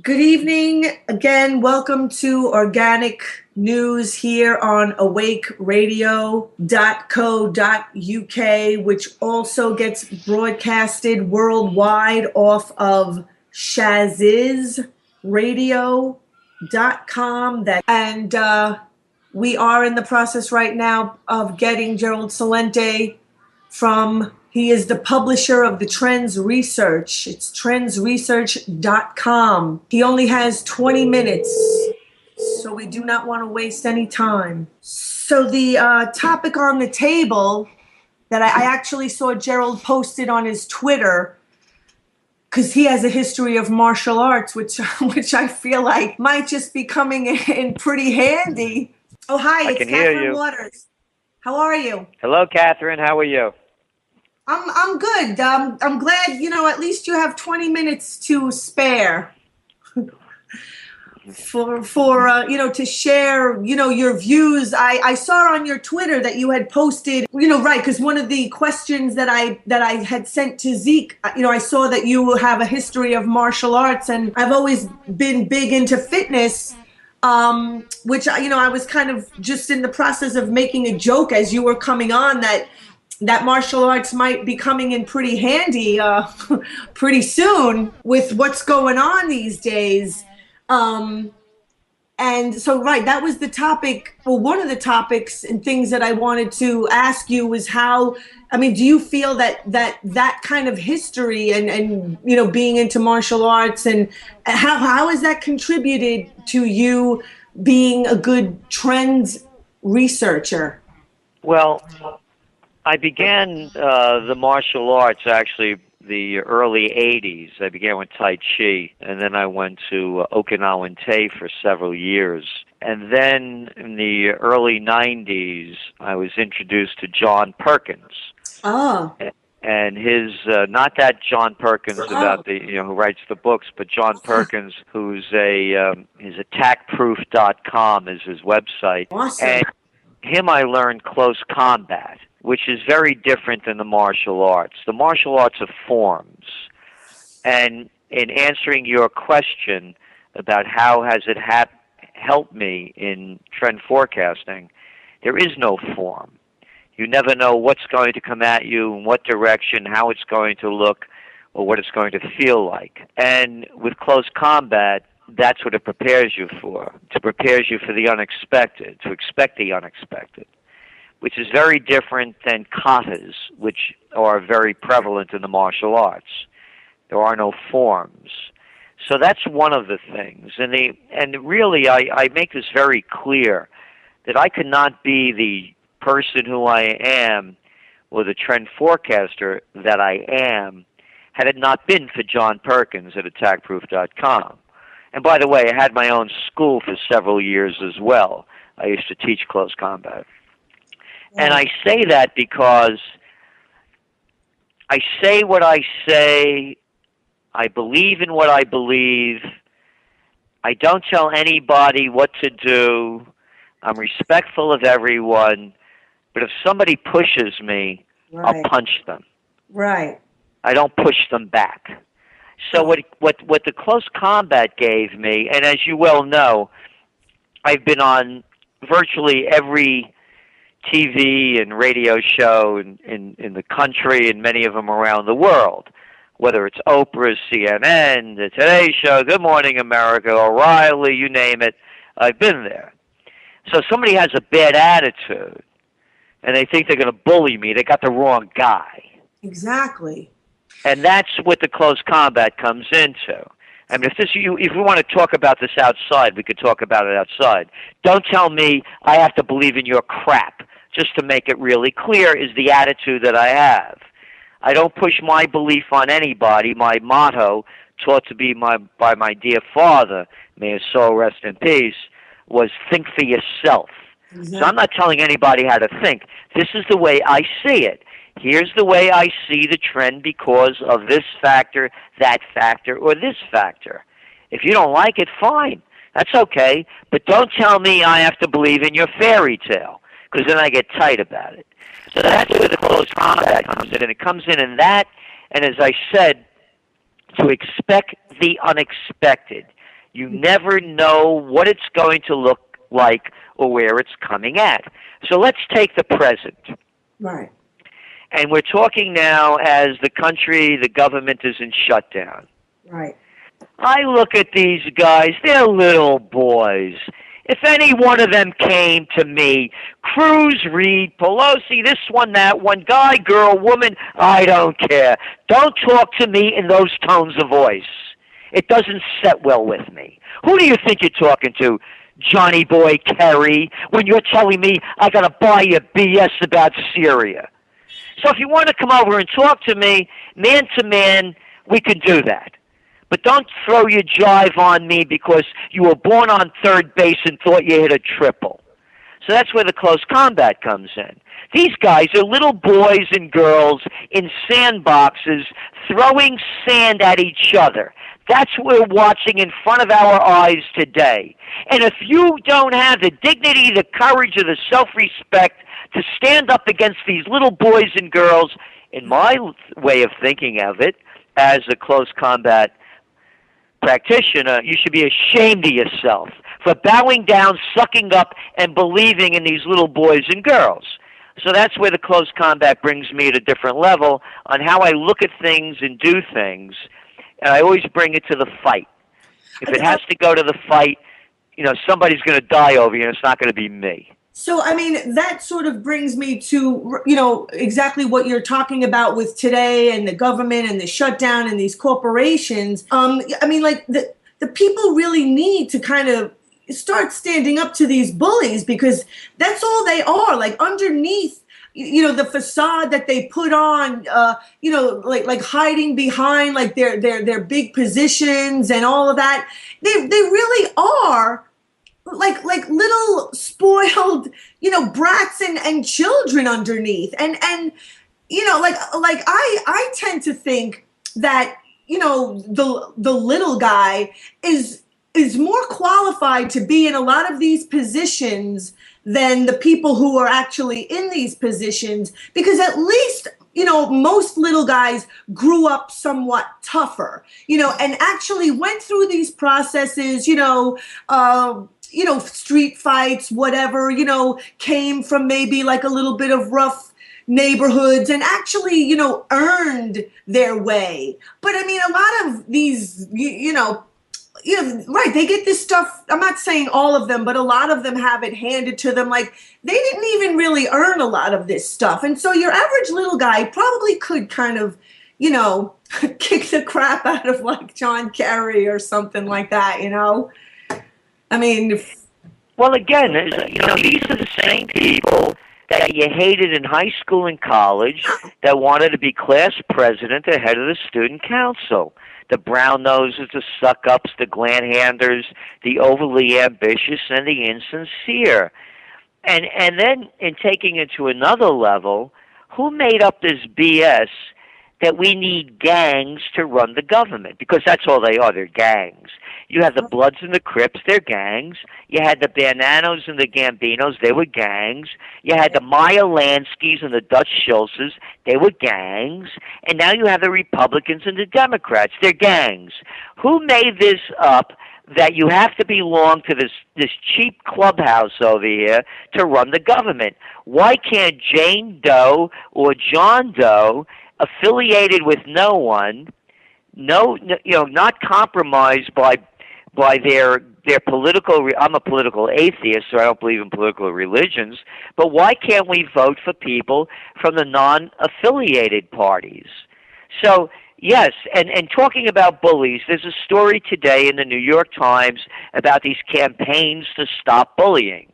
Good evening. Again, welcome to Organic News here on awakeradio.co.uk, which also gets broadcasted worldwide off of shazizradio.com. And we are in the process right now of getting Gerald Celente he is the publisher of the Trends Research. It's TrendsResearch.com. He only has 20 minutes, so we do not want to waste any time. So the topic on the table that I actually saw Gerald posted on his Twitter, because he has a history of martial arts, which I feel like might just be coming in pretty handy. Oh, hi, it's Catherine Waters. How are you? Hello, Catherine. How are you? I'm good. I'm glad, at least you have 20 minutes to spare for to share, your views. I saw on your Twitter that you had posted, right, because one of the questions that I had sent to Zeke, I saw that you have a history of martial arts, and I've always been big into fitness, which, I was kind of just in the process of making a joke as you were coming on that martial arts might be coming in pretty handy pretty soon with what's going on these days. And so, right, that was the topic, well, one of the topics and things that I wanted to ask you was do you feel that kind of history and being into martial arts, and how has that contributed to you being a good trends researcher? Well, I began the martial arts actually the early 80s. I began with Tai Chi, and then I went to Okinawan Tay for several years. And then in the early 90s, I was introduced to John Perkins. Oh. And his, not that John Perkins about who writes the books, but John Perkins, who's his attackproof.com is his website. Awesome. And him I learned close combat, which is very different than the martial arts. The martial arts are forms. And in answering your question about how has it helped me in trend forecasting, there is no form. You never know what's going to come at you, in what direction, how it's going to look, or what it's going to feel like. And with close combat, that's what it prepares you for. It prepares you for the unexpected, to expect the unexpected, which is very different than katas, which are very prevalent in the martial arts. There are no forms. So that's one of the things. And really, I make this very clear, that I could not be the person who I am, or the trend forecaster that I am, had it not been for John Perkins at attackproof.com. And by the way, I had my own school for several years as well. I used to teach close combat. And I say that because I say what I say, I believe in what I believe, I don't tell anybody what to do, I'm respectful of everyone, but if somebody pushes me, I'll punch them. Right. I don't push them back. So what the close combat gave me, and as you well know, I've been on virtually every TV and radio show in the country, and many of them around the world, whether it's Oprah, CNN, the Today Show, Good Morning America, O'Reilly, you name it, I've been there. So somebody has a bad attitude, and they think they're going to bully me, they got the wrong guy. Exactly. And that's what the close combat comes into. I mean, if we want to talk about this outside, we could talk about it outside. Don't tell me I have to believe in your crap. Just to make it really clear is the attitude that I have. I don't push my belief on anybody. My motto, taught to be by my dear father, may his soul rest in peace, was think for yourself. Exactly. So I'm not telling anybody how to think. This is the way I see it. Here's the way I see the trend because of this factor, that factor, or this factor. If you don't like it, fine. That's okay. But don't tell me I have to believe in your fairy tale, because then I get tight about it. So that's where the close combat comes in, and it comes in that, and as I said, to expect the unexpected. You never know what it's going to look like or where it's coming at. So let's take the present. Right. And we're talking now as the country, the government is in shutdown. Right. I look at these guys, they're little boys. If any one of them came to me, Cruz, Reed, Pelosi, this one, that one, guy, girl, woman, I don't care. Don't talk to me in those tones of voice. It doesn't set well with me. Who do you think you're talking to, Johnny Boy Kerry, when you're telling me I got to buy you BS about Syria? So if you want to come over and talk to me, man to man, we can do that. But don't throw your jive on me because you were born on third base and thought you hit a triple. So that's where the close combat comes in. These guys are little boys and girls in sandboxes throwing sand at each other. That's what we're watching in front of our eyes today. And if you don't have the dignity, the courage, or the self-respect to stand up against these little boys and girls, in my way of thinking of it, as a close combat practitioner, you should be ashamed of yourself for bowing down, sucking up, and believing in these little boys and girls. So that's where the close combat brings me at a different level on how I look at things and do things. And I always bring it to the fight. If it has to go to the fight, somebody's going to die over you, and it's not going to be me. So, I mean, that sort of brings me to, exactly what you're talking about with today and the government and the shutdown and these corporations. I mean, like, the people really need to kind of start standing up to these bullies, because that's all they are. Like, underneath, the facade that they put on, like hiding behind like their big positions and all of that, they really are like little spoiled, brats and children underneath. And I tend to think that, the little guy is more qualified to be in a lot of these positions than the people who are actually in these positions, because at least, most little guys grew up somewhat tougher, and actually went through these processes, street fights, whatever, came from maybe like a little bit of rough neighborhoods and actually, earned their way. But I mean, a lot of these, right, they get this stuff. I'm not saying all of them, but a lot of them have it handed to them. Like, they didn't even really earn a lot of this stuff. And so your average little guy probably could kind of, kick the crap out of like John Kerry or something like that, I mean, well, again, these are the same people that you hated in high school and college that wanted to be class president or head of the student council. The brown noses, the suck-ups, the gland-handers, the overly ambitious, and the insincere. And then, in taking it to another level, who made up this BS that we need gangs to run the government? Because that's all they are, they're gangs. You have the Bloods and the Crips, they're gangs. You had the Bananos and the Gambinos, they were gangs. You had the Meyer Lanskys and the Dutch Schultzes, they were gangs. And now you have the Republicans and the Democrats, they're gangs. Who made this up that you have to belong to this cheap clubhouse over here to run the government? Why can't Jane Doe or John Doe, affiliated with no one, not compromised by their political, I'm a political atheist, so I don't believe in political religions, but why can't we vote for people from the non-affiliated parties? So, yes, and talking about bullies, there's a story today in the New York Times about these campaigns to stop bullying.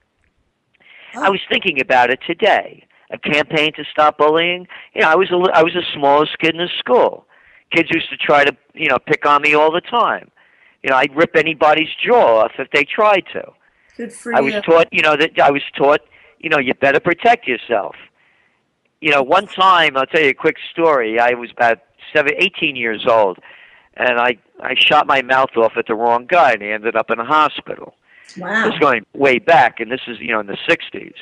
Oh. I was thinking about it today. A campaign to stop bullying. I was the smallest kid in the school. Kids used to try to, pick on me all the time. I'd rip anybody's jaw off if they tried to. Good for you. I was taught, you better protect yourself. One time, I'll tell you a quick story. I was about 18 years old, and I shot my mouth off at the wrong guy, and he ended up in a hospital. Wow. This is going way back, and this is, in the 60s.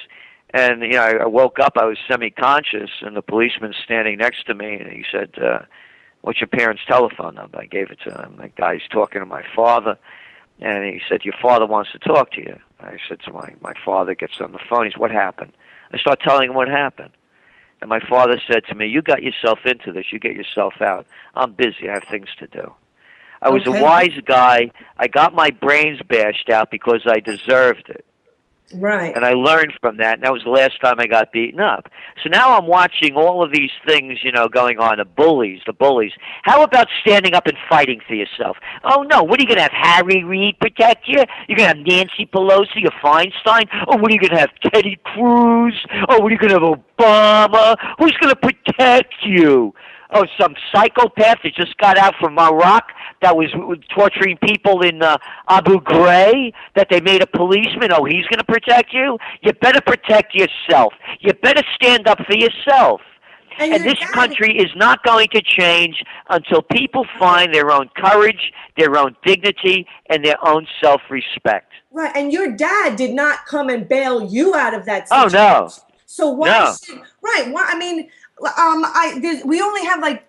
And, I woke up, I was semi-conscious, and the policeman standing next to me, and he said, "What's your parents' telephone number?" I gave it to him. The guy's talking to my father, and he said, "Your father wants to talk to you." I said to my father, gets on the phone. He said, "What happened?" I start telling him what happened. And my father said to me, "You got yourself into this. You get yourself out. I'm busy. I have things to do." I was a wise guy. I got my brains bashed out because I deserved it. Right. And I learned from that, and that was the last time I got beaten up. So now I'm watching all of these things, going on, the bullies. How about standing up and fighting for yourself? Oh, no, what are you going to have, Harry Reid protect you? You're going to have Nancy Pelosi or Feinstein? Oh, what are you going to have, Teddy Cruz? Oh, what are you going to have, Obama? Who's going to protect you? Oh, some psychopath that just got out from Iraq that was torturing people in Abu Ghraib, that they made a policeman. Oh, he's going to protect you? You better protect yourself. You better stand up for yourself. And this country is not going to change until people find their own courage, their own dignity, and their own self-respect. Right, and your dad did not come and bail you out of that situation. Oh, no. So why should, we only have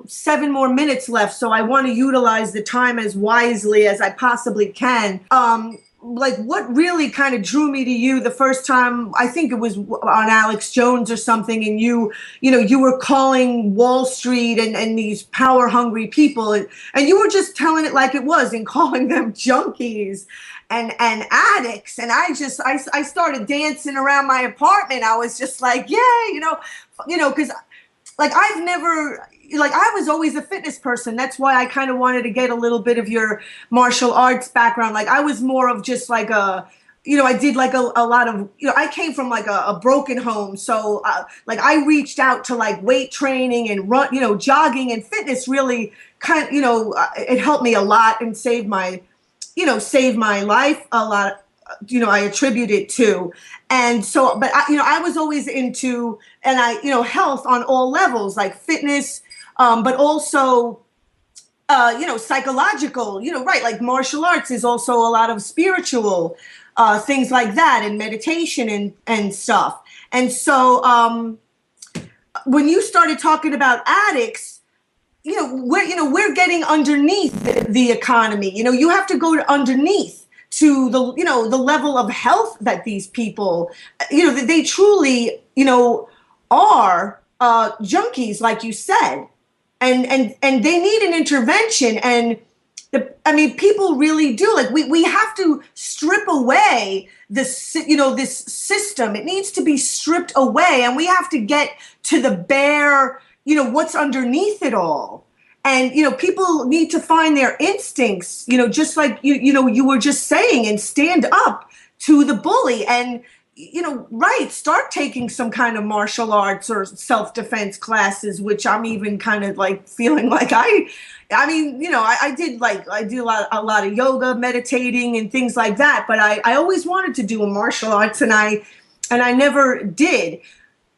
7 more minutes left, so I want to utilize the time as wisely as I possibly can. What really kind of drew me to you the first time, I think it was on Alex Jones or something, and you were calling Wall Street and these power hungry people, and you were just telling it like it was and calling them junkies and addicts. And I started dancing around my apartment. I was just like, yeah, because I've never, I was always a fitness person. That's why I kind of wanted to get a little bit of your martial arts background. I was more of just I did a lot of, I came from a broken home. So I reached out to weight training and run, jogging, and fitness really it helped me a lot and saved my life a lot. I attribute it to. And so, but I was always into, health on all levels, like fitness, but also, psychological, right. Martial arts is also a lot of spiritual, things like that, and meditation and stuff. And so, when you started talking about addicts, we're getting underneath the economy. You have to go underneath to the level of health that these people, they truly, are junkies, like you said, and they need an intervention. And people really do. We have to strip away this, this system. It needs to be stripped away, and we have to get to the bare, what's underneath it all. And, people need to find their instincts, just like, you were just saying, and stand up to the bully and, start taking some kind of martial arts or self-defense classes, which I'm even kind of feeling like I do a lot of yoga, meditating and things like that. But I always wanted to do a martial arts, and I never did.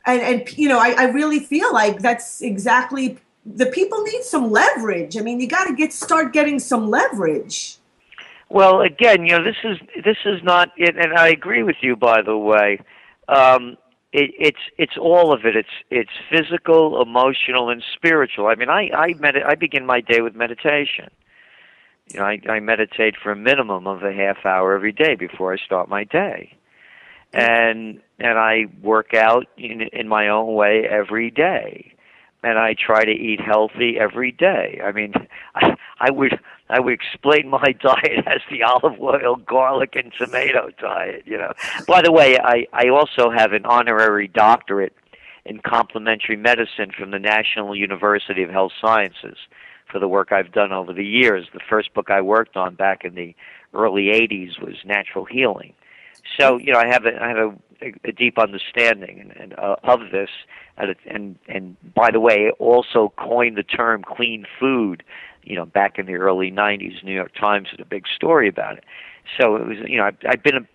And I really feel like that's exactly. The people need some leverage. You got to start getting some leverage. Well, again, this is not it, and I agree with you. By the way, it's all of it. It's physical, emotional, and spiritual. I begin my day with meditation. I meditate for a minimum of a half hour every day before I start my day, and I work out in my own way every day. And I try to eat healthy every day. I would explain my diet as the olive oil, garlic, and tomato diet. By the way, I also have an honorary doctorate in complementary medicine from the National University of Health Sciences for the work I've done over the years. The first book I worked on back in the early '80s was Natural Healing. So I have a deep understanding of this, and by the way, also coined the term clean food. Back in the early '90s, New York Times had a big story about it. So it was, I've been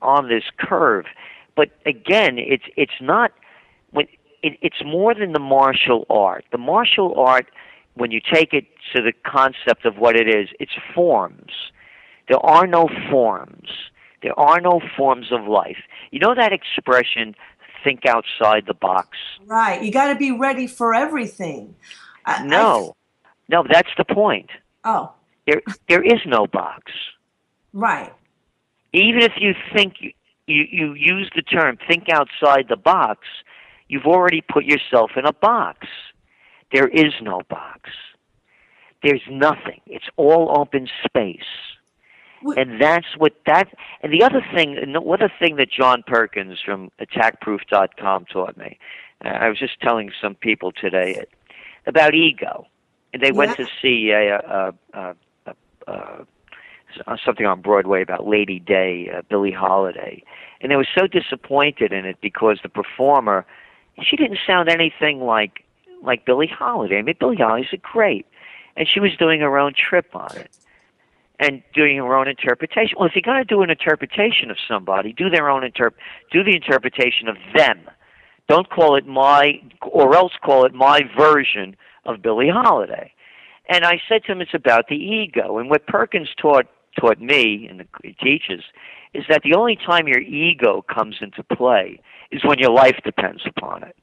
on this curve, but again, it's not. It's more than the martial art. The martial art, when you take it to the concept of what it is, it's forms. There are no forms. There are no forms of life. You know that expression, think outside the box? Right. You got to be ready for everything. No, no, that's the point. Oh, There is no box. right. Even if you think you use the term think outside the box, you've already put yourself in a box. There is no box. There's nothing. It's all open space. And that's what that, and the other thing that John Perkins from attackproof.com taught me, I was just telling some people today about ego. And they went to see something on Broadway about Lady Day, Billie Holiday. And they were so disappointed in it because the performer, she didn't sound anything like Billie Holiday. I mean, Billie Holiday's great. And she was doing her own trip on it and doing her own interpretation. Well, if you're going to do an interpretation of somebody, do the interpretation of them. Don't call it or else call it my version of Billie Holiday. And I said to him, it's about the ego. And what Perkins taught me, and he teaches, is that the only time your ego comes into play is when your life depends upon it.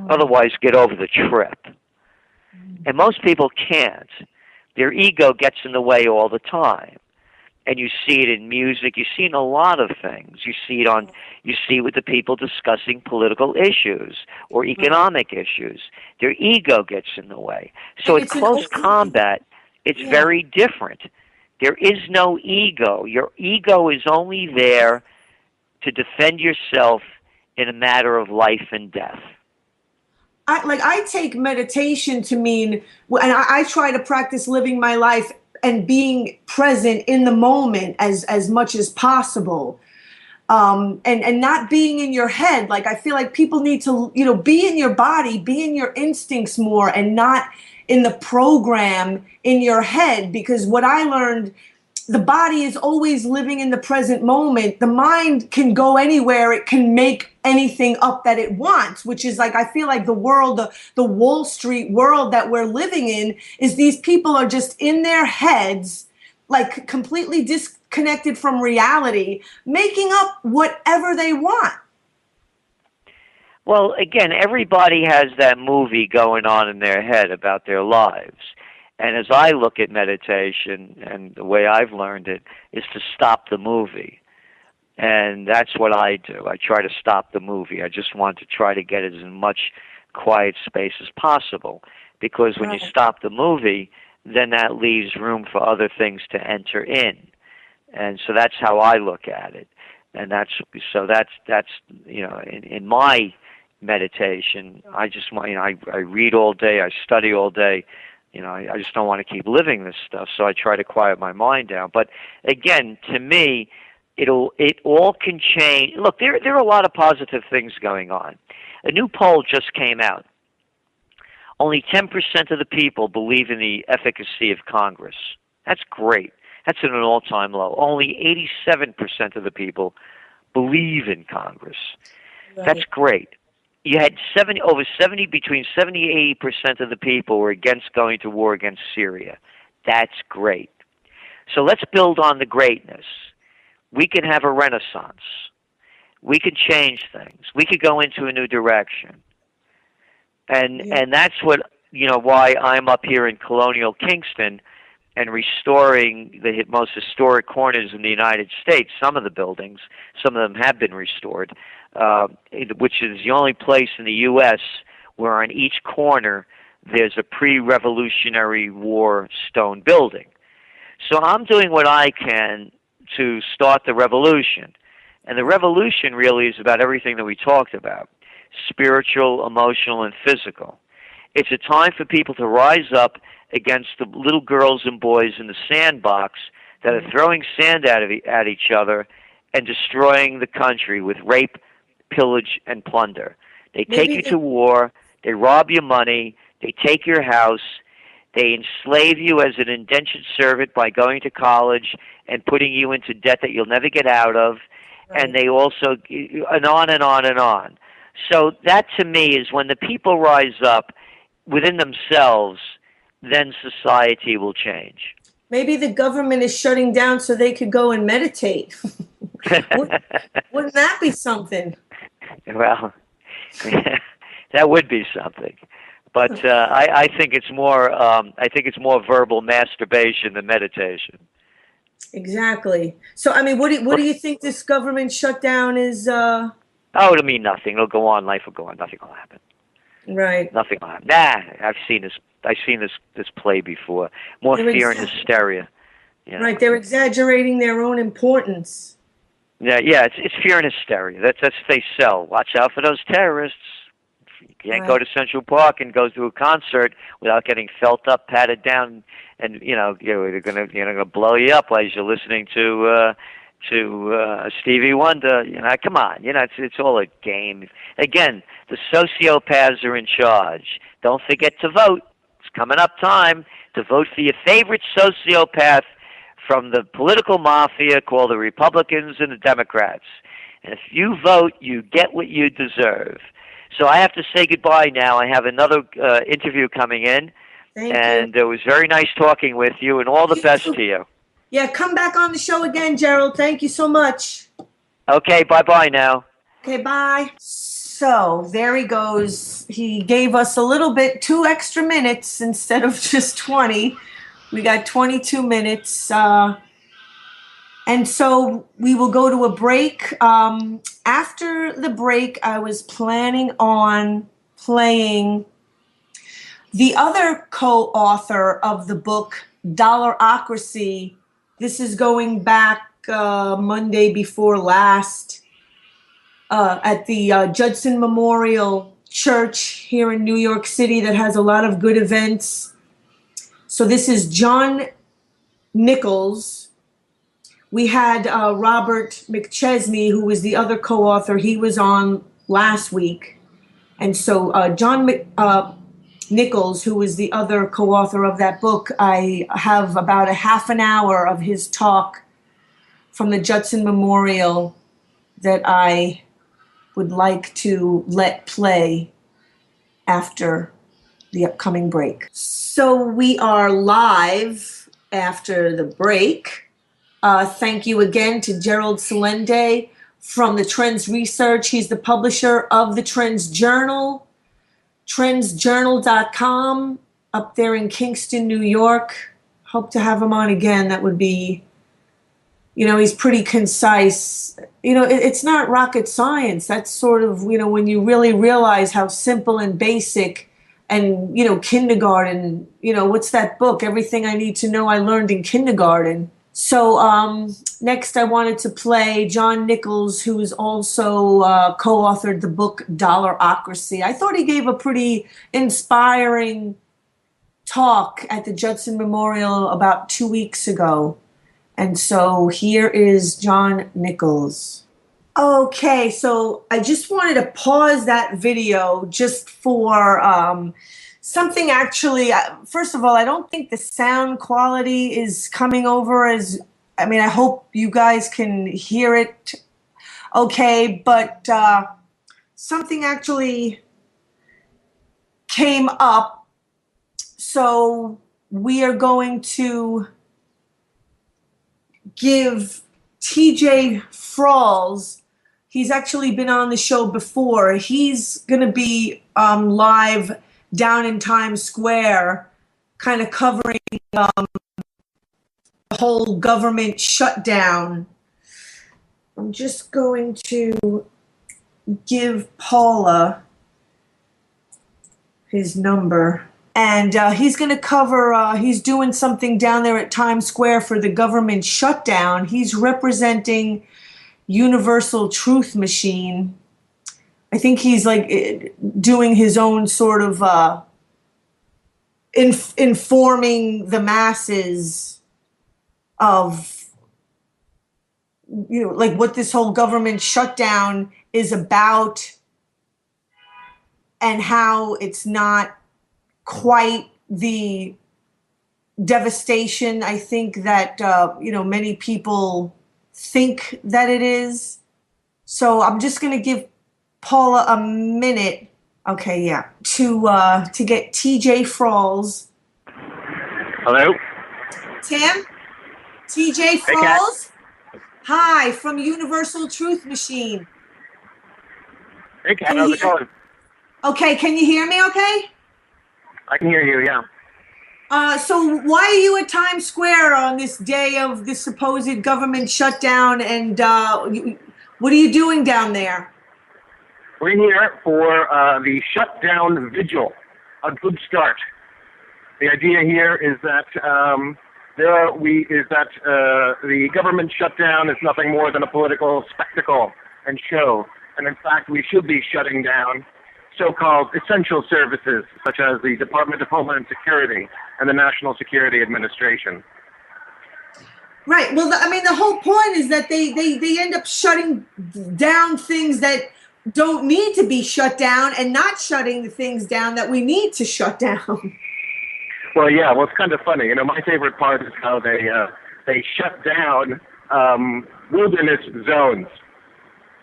Otherwise, get over the trip. And most people can't. Their ego gets in the way all the time. And you see it in music. You see it in a lot of things. You see it with the people discussing political issues or economic issues. Their ego gets in the way. So at close combat, it's very different. There is no ego. Your ego is only there to defend yourself in a matter of life and death. I take meditation to mean, and I try to practice living my life and being present in the moment as much as possible, and not being in your head. Like, I feel like people need to, be in your body, be in your instincts more, and not in the program in your head. Because what I learned, the body is always living in the present moment. The mind can go anywhere. It can make anything up that it wants, which is like, I feel like the world, the Wall Street world that we're living in, is these people are just in their heads, like completely disconnected from reality, making up whatever they want. Well, again, everybody has that movie going on in their head about their lives. And as I look at meditation, and the way I've learned it, is to stop the movie. And that's what I do. I try to stop the movie. I just want to try to get as much quiet space as possible. Because when you stop the movie, then that leaves room for other things to enter in. And so that's how I look at it. And that's in my meditation, I just want, I read all day, I study all day. I just don't want to keep living this stuff, so I try to quiet my mind down. But again, to me, it all can change. Look, there are a lot of positive things going on. A new poll just came out. Only 10% of the people believe in the efficacy of Congress. That's great. That's at an all-time low. Only 87% of the people believe in Congress. Right. That's great. You had between 70 and 80% of the people were against going to war against Syria. That's great. So let's build on the greatness. We can have a renaissance. We can change things. We could go into a new direction. And that's what, why I'm up here in colonial Kingston and restoring the most historic corners in the United States. Some of the buildings, some of them have been restored, which is the only place in the U.S. where on each corner there's a pre-Revolutionary War stone building. So I'm doing what I can to start the revolution. And the revolution really is about everything that we talked about, spiritual, emotional, and physical. It's a time for people to rise up against the little girls and boys in the sandbox that are throwing sand at each other and destroying the country with rape, pillage, and plunder. They take you to war, they rob your money, they take your house, they enslave you as an indentured servant by going to college and putting you into debt that you'll never get out of, and they also, and on and on and on. So that to me is when the people rise up within themselves, then society will change. Maybe the government is shutting down so they could go and meditate. Wouldn't that be something? Well, that would be something. But I think it's more verbal masturbation than meditation. Exactly. So, I mean, what do you think this government shutdown is? Oh, it'll mean nothing. It'll go on. Life will go on. Nothing will happen. Right. Nothing will happen. Nah, I've seen this play before. More fear and hysteria. You know? Right. They're exaggerating their own importance. Yeah. It's fear and hysteria. That's what they sell. Watch out for those terrorists. You can't go to Central Park and go to a concert without getting felt up, patted down, and they're gonna blow you up as you're listening to Stevie Wonder. Come on, it's all a game. Again, the sociopaths are in charge. Don't forget to vote. It's coming up time to vote for your favorite sociopath from the political mafia called the Republicans and the Democrats. And if you vote, you get what you deserve. So I have to say goodbye now. I have another interview coming in. Thank you. It was very nice talking with you, and all the best to you. Yeah, come back on the show again, Gerald. Thank you so much. Okay, bye-bye now. Okay, bye. So there he goes. He gave us a little bit, 2 extra minutes instead of just 20. We got 22 minutes. And so we will go to a break. After the break, I was planning on playing the other co-author of the book, Dollarocracy. This is going back Monday before last at the Judson Memorial Church here in New York City that has a lot of good events. So this is John Nichols. We had Robert McChesney, who was the other co-author. He was on last week. And so John Nichols, who was the other co-author of that book, I have about a half an hour of his talk from the Judson Memorial that I would like to let play after the upcoming break. So we are live after the break. Thank you again to Gerald Celente from the Trends Research. He's the publisher of the TrendsJournal, TrendsJournal.com, up there in Kingston, New York. Hope to have him on again. That would be, he's pretty concise. It's not rocket science. That's sort of, when you really realize how simple and basic and, kindergarten, what's that book? Everything I Need to Know I Learned in Kindergarten. So next I wanted to play John Nichols, who is also co-authored the book Dollarocracy. I thought he gave a pretty inspiring talk at the Judson Memorial about 2 weeks ago. And so here is John Nichols. Okay, so I just wanted to pause that video just for something actually. First of all, I don't think the sound quality is coming over as, I hope you guys can hear it okay, but something actually came up. So we are going to give TJ Fralls, he's actually been on the show before. He's going to be live down in Times Square, kind of covering the whole government shutdown. I'm just going to give Paula his number. And he's going to cover, he's doing something down there at Times Square for the government shutdown. He's representing Universal Truth Machine. I think he's like doing his own sort of informing the masses of, like what this whole government shutdown is about and how it's not quite the devastation I think that many people think that it is. So I'm just going to give Paula a minute, okay, yeah, to get TJ Fralls. Hello? Tim? TJ Fralls? Hi, from Universal Truth Machine. Hey, Kat, how's it going? Okay, can you hear me okay? I can hear you, yeah. So why are you at Times Square on this day of the supposed government shutdown, and what are you doing down there? We're here for the shutdown vigil, a good start. The idea here is that the government shutdown is nothing more than a political spectacle and show, and in fact we should be shutting down so-called essential services such as the Department of Homeland Security and the National Security Administration. Right. Well, I mean, the whole point is that they end up shutting down things that don't need to be shut down and not shutting the things down that we need to shut down. Well, yeah. Well, it's kind of funny. You know, my favorite part is how they shut down wilderness zones.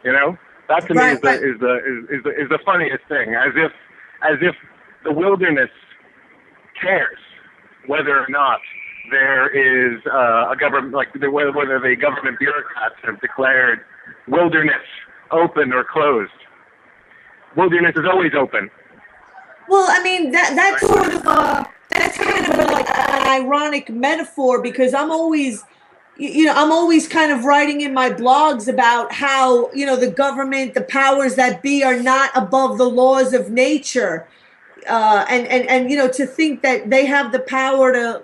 You know, that to me is the funniest thing. As if the wilderness cares whether or not there is a government, like whether the government bureaucrats have declared wilderness open or closed. Wilderness is always open. Well, I mean that's sort of that's kind of like an ironic metaphor, because I'm always kind of writing in my blogs about how, the government, the powers that be, are not above the laws of nature. And to think that they have the power to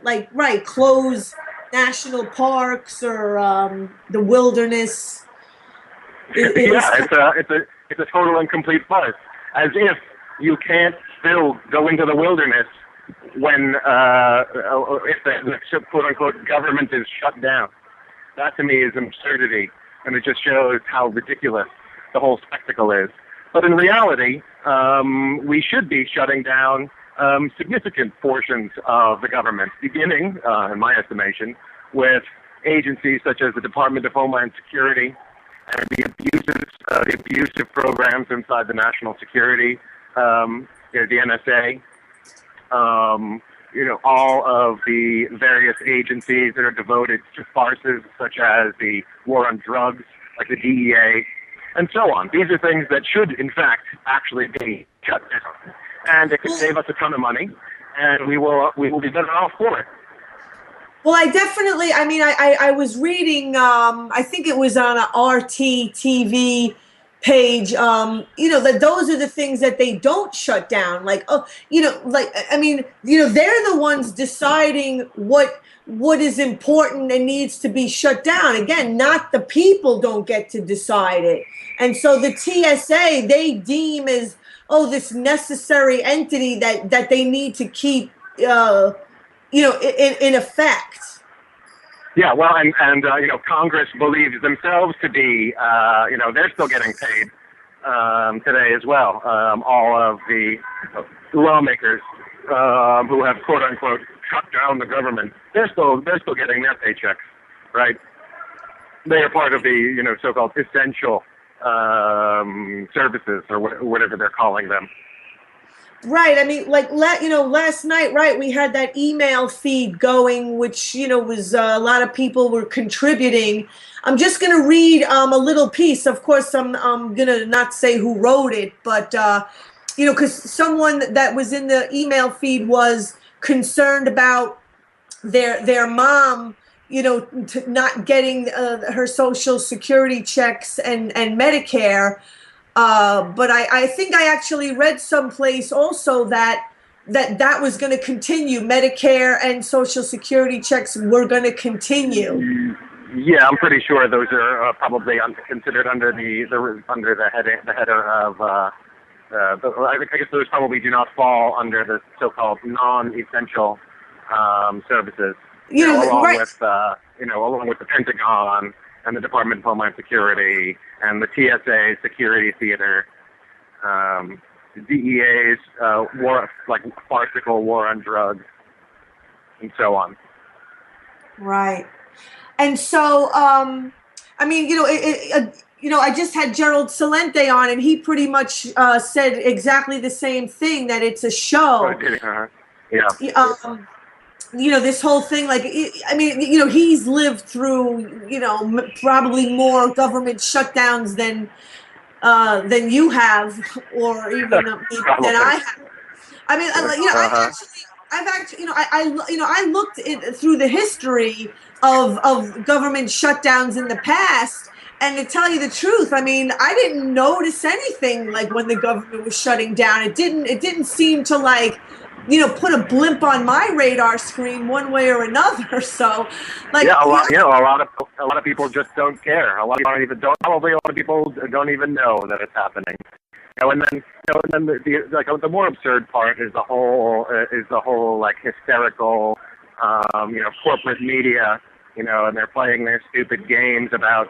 close national parks or the wilderness. It's a total and complete farce. As if you can't still go into the wilderness when if the quote unquote government is shut down. That to me is absurdity, and it just shows how ridiculous the whole spectacle is. But in reality, we should be shutting down significant portions of the government, beginning, in my estimation, with agencies such as the Department of Homeland Security and the abusive programs inside the national security, the NSA, all of the various agencies that are devoted to farces such as the war on drugs, like the DEA, and so on. These are things that should, in fact, actually be shut down. And it could save us a ton of money, and we will be better off for it. Well, I was reading, I think it was on a RT TV page, that those are the things that they don't shut down. They're the ones deciding what is important and needs to be shut down. Again, not the people don't get to decide it. And so the TSA, they deem as, this necessary entity that they need to keep, in effect. Yeah, well, and Congress believes themselves to be, they're still getting paid today as well. All of the lawmakers who have quote unquote shut down the government, they're still getting their paychecks, right? They are part of the so-called essential services, or whatever they're calling them. Right. I mean, last night, right, we had that email feed going, which, was a lot of people were contributing. I'm just going to read a little piece. Of course, I'm going to not say who wrote it, but, because someone that was in the email feed was concerned about their mom, not getting her Social Security checks and Medicare. But I think I actually read someplace also that was going to continue. Medicare and Social Security checks were going to continue. Yeah, I'm pretty sure those are probably considered under the header of. I guess those probably do not fall under the so-called non-essential services. Along with the Pentagon and the Department of Homeland Security and the TSA Security Theater, the DEA's farcical war on drugs, and so on. Right. And so, I just had Gerald Celente on, and he pretty much said exactly the same thing, that it's a show. Yeah. This whole thing, he's lived through, probably more government shutdowns than you have, or even than I have. I mean, I've actually, I looked through the history of government shutdowns in the past, and to tell you the truth, I mean, I didn't notice anything like when the government was shutting down. It didn't seem to like, put a blimp on my radar screen one way or another. So, like, a lot of people just don't care. Probably a lot of people don't even know that it's happening. And then the more absurd part is the whole like hysterical, corporate media, and they're playing their stupid games about,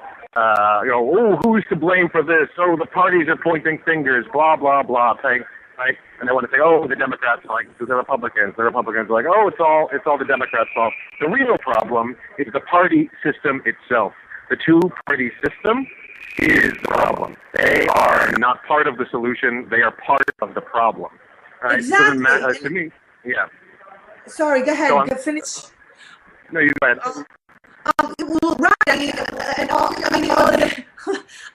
who's to blame for this? Oh, the parties are pointing fingers, blah blah blah, thing, right? And they want to say, oh, the Democrats are like the Republicans. The Republicans are like, oh, it's all the Democrats' fault. The real problem is the party system itself. The two-party system is the problem. They are not part of the solution. They are part of the problem. Right? Exactly. To me, yeah. Sorry, go ahead. Go Go finish. No, you go ahead. Well, right.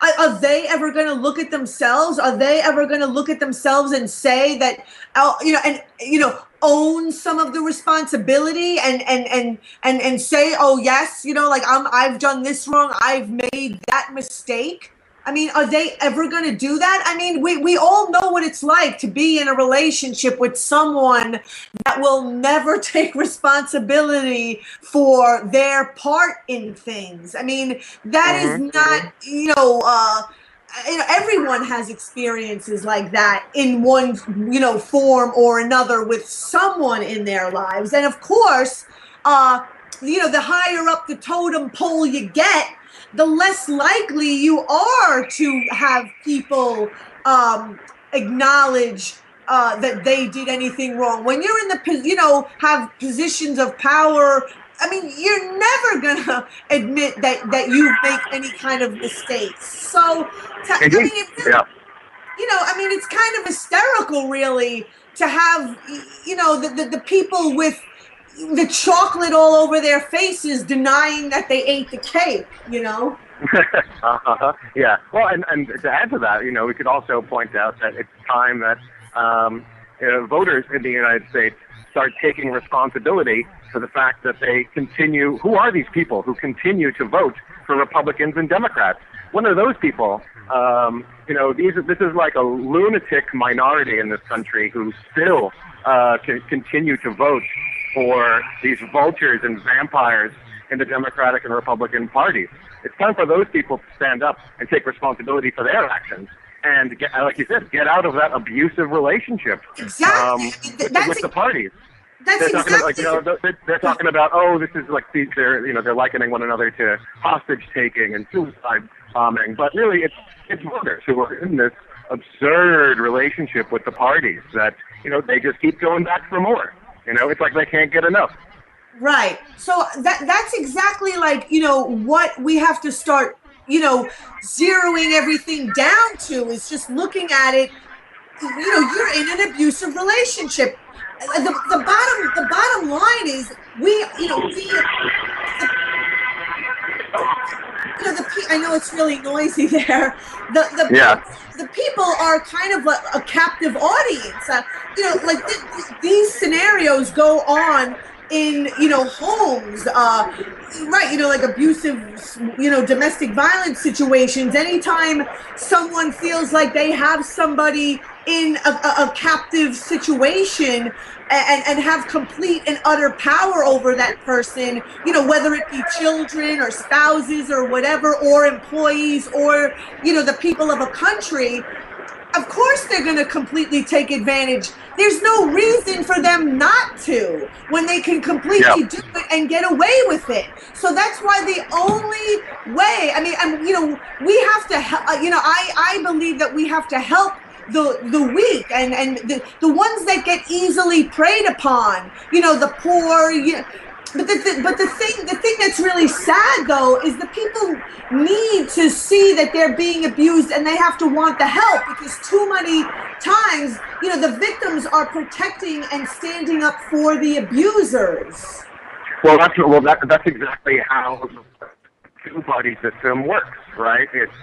Are they ever going to look at themselves? Are they ever going to look at themselves and say that, own some of the responsibility and say, oh yes, I've done this wrong, I've made that mistake? I mean, are they ever going to do that? I mean, we all know what it's like to be in a relationship with someone that will never take responsibility for their part in things. I mean, that is not, everyone has experiences like that in one, form or another with someone in their lives. And of course, the higher up the totem pole you get, the less likely you are to have people acknowledge that they did anything wrong. When you're in the, have positions of power, I mean, you're never going to admit that you make any kind of mistakes. So, it's kind of hysterical, really, to have, the people with the chocolate all over their faces denying that they ate the cake, Yeah. Well, and to add to that, we could also point out that it's time that voters in the United States start taking responsibility for the fact that they continue. Who are these people who continue to vote for Republicans and Democrats? What are those people? This is like a lunatic minority in this country who still continue to vote for these vultures and vampires in the Democratic and Republican parties. It's time for those people to stand up and take responsibility for their actions and, like you said, get out of that abusive relationship with the parties. They're talking about, oh, this is like they're likening one another to hostage taking and suicide bombing, but really it's voters who are in this absurd relationship with the parties that they just keep going back for more. It's like they can't get enough. Right. So that's exactly like, what we have to start, zeroing everything down to is just looking at it. You're in an abusive relationship. The bottom line is I know it's really noisy there. The people are kind of a captive audience. These scenarios go on in homes, like abusive, domestic violence situations. Anytime someone feels like they have somebody in a captive situation and have complete and utter power over that person, whether it be children or spouses or whatever, or employees or, the people of a country, of course they're going to completely take advantage. There's no reason for them not to when they can completely do it and get away with it. So that's why the only way, we have to, I believe that we have to help the weak and the ones that get easily preyed upon, the poor, But the thing that's really sad though is the people need to see that they're being abused and they have to want the help, because too many times, the victims are protecting and standing up for the abusers. Well, that's exactly how the two-party system works, right? It's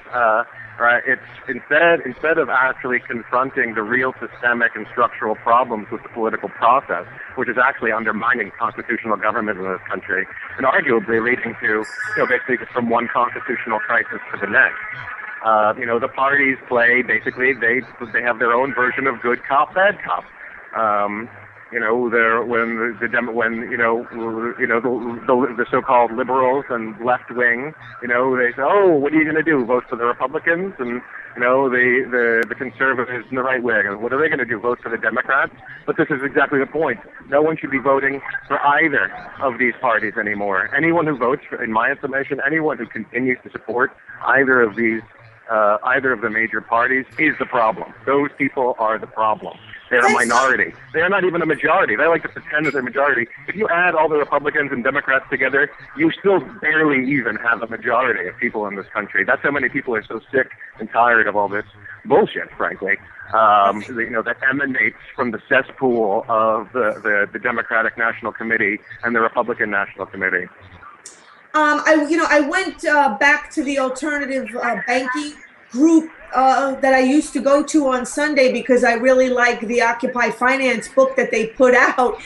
right? It's instead of actually confronting the real systemic and structural problems with the political process, which is actually undermining constitutional government in this country, and arguably leading to, basically from one constitutional crisis to the next. The parties play, basically, they have their own version of good cop, bad cop. The so-called liberals and left wing, they say, oh, what are you going to do? Vote for the Republicans? And the conservatives and the right wing, and what are they going to do? Vote for the Democrats? But this is exactly the point. No one should be voting for either of these parties anymore. Anyone who votes, in my estimation, anyone who continues to support either of the major parties is the problem. Those people are the problem. They're a minority. They're not even a majority. They like to pretend that they're a majority. If you add all the Republicans and Democrats together, you still barely even have a majority of people in this country. That's how many people are so sick and tired of all this bullshit, frankly, that emanates from the cesspool of the Democratic National Committee and the Republican National Committee. I went back to the alternative banking group that I used to go to on Sunday because I really like the Occupy Finance book that they put out.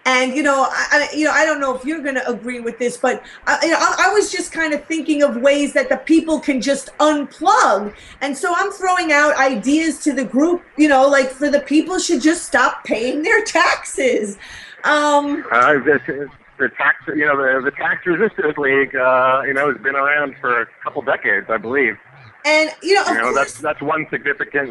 And, I don't know if you're going to agree with this, but, I was just kind of thinking of ways that the people can just unplug. And so I'm throwing out ideas to the group, like for the people should just stop paying their taxes. The tax resistance league, has been around for a couple decades, I believe. And of course, that's one significant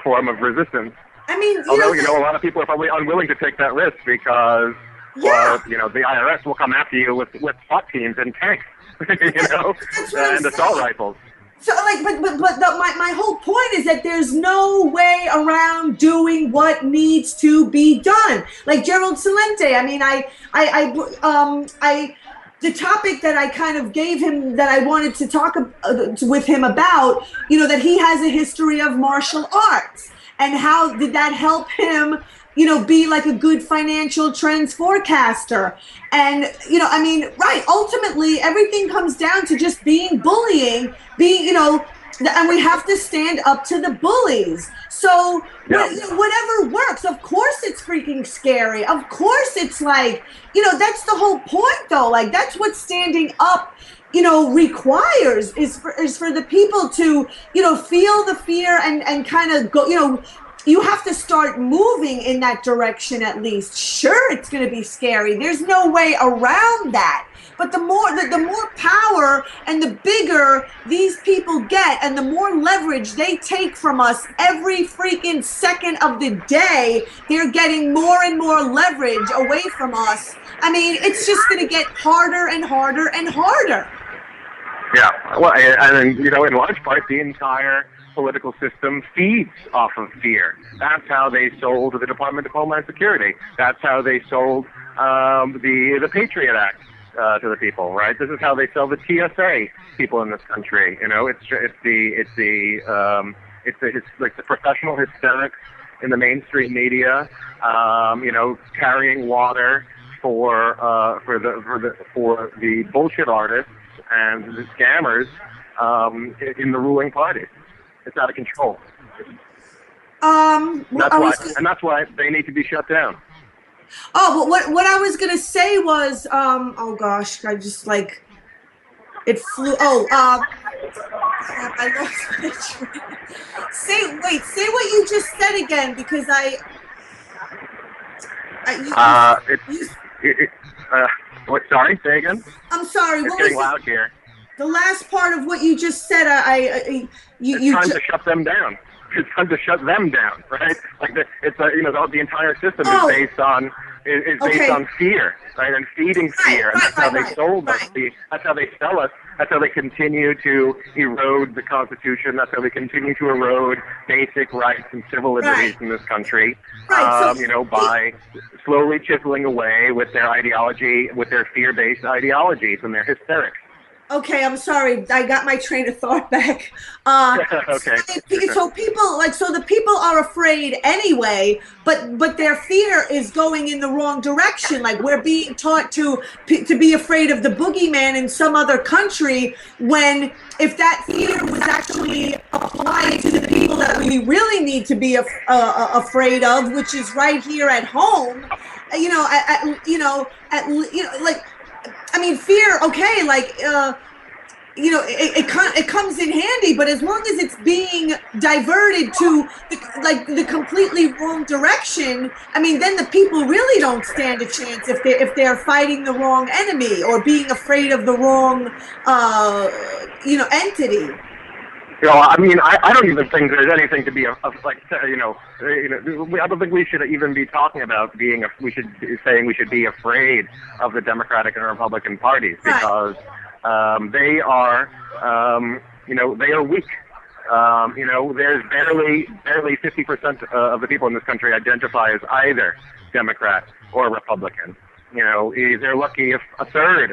form of resistance. I mean, although a lot of people are probably unwilling to take that risk because the IRS will come after you with SWAT teams and tanks, and assault rifles. So, my whole point is that there's no way around doing what needs to be done. Like Gerald Celente, I mean, the topic that I kind of gave him that I wanted to talk with him about, that he has a history of martial arts, and how did that help him, be like a good financial trends forecaster. And, ultimately everything comes down to just being, and we have to stand up to the bullies. So whatever works, of course it's freaking scary. Of course it's like, that's the whole point though. Like that's what standing up, requires is for the people to, feel the fear and kind of go, you have to start moving in that direction at least. Sure, it's going to be scary. There's no way around that. But the more power and the bigger these people get and the more leverage they take from us every freaking second of the day, they're getting more and more leverage away from us. I mean, it's just going to get harder and harder and harder. Yeah, well, and in large part, the entire political system feeds off of fear. That's how they sold the Department of Homeland Security. That's how they sold the Patriot Act to the people. Right? This is how they sell the TSA people in this country. It's like the professional hysterics in the mainstream media. Carrying water for the bullshit artists and the scammers in the ruling party. It's out of control. That's why they need to be shut down. Oh, but what I was gonna say was, oh gosh, I just it flew. Oh, crap, I lost my train. Say what you just said again, because what? Sorry, say again. I'm sorry. It's getting loud here. The last part of what you just said, it's time to shut them down. It's time to shut them down, right? Like the entire system is based on fear, right? And feeding fear, and that's how they sold us. That's how they sell us. That's how they continue to erode the Constitution. That's how they continue to erode basic rights and civil liberties in this country. Right. By slowly chiseling away with their ideology, with their fear-based ideologies and their hysterics. Okay, I'm sorry. I got my train of thought back. Okay. So people so the people are afraid anyway, but their fear is going in the wrong direction. Like we're being taught to be afraid of the boogeyman in some other country, when if that fear was actually applied to the people that we really need to be afraid of, which is right here at home, like. I mean, fear, okay, like, it comes in handy, but as long as it's being diverted to the completely wrong direction, I mean, then the people really don't stand a chance if they're fighting the wrong enemy or being afraid of the wrong, entity. I mean, I don't even think there's anything to be I don't think we should even be talking about we should be saying we should be afraid of the Democratic and Republican parties, because they are, they are weak. There's barely 50% of the people in this country identify as either Democrat or Republican. They're lucky if a third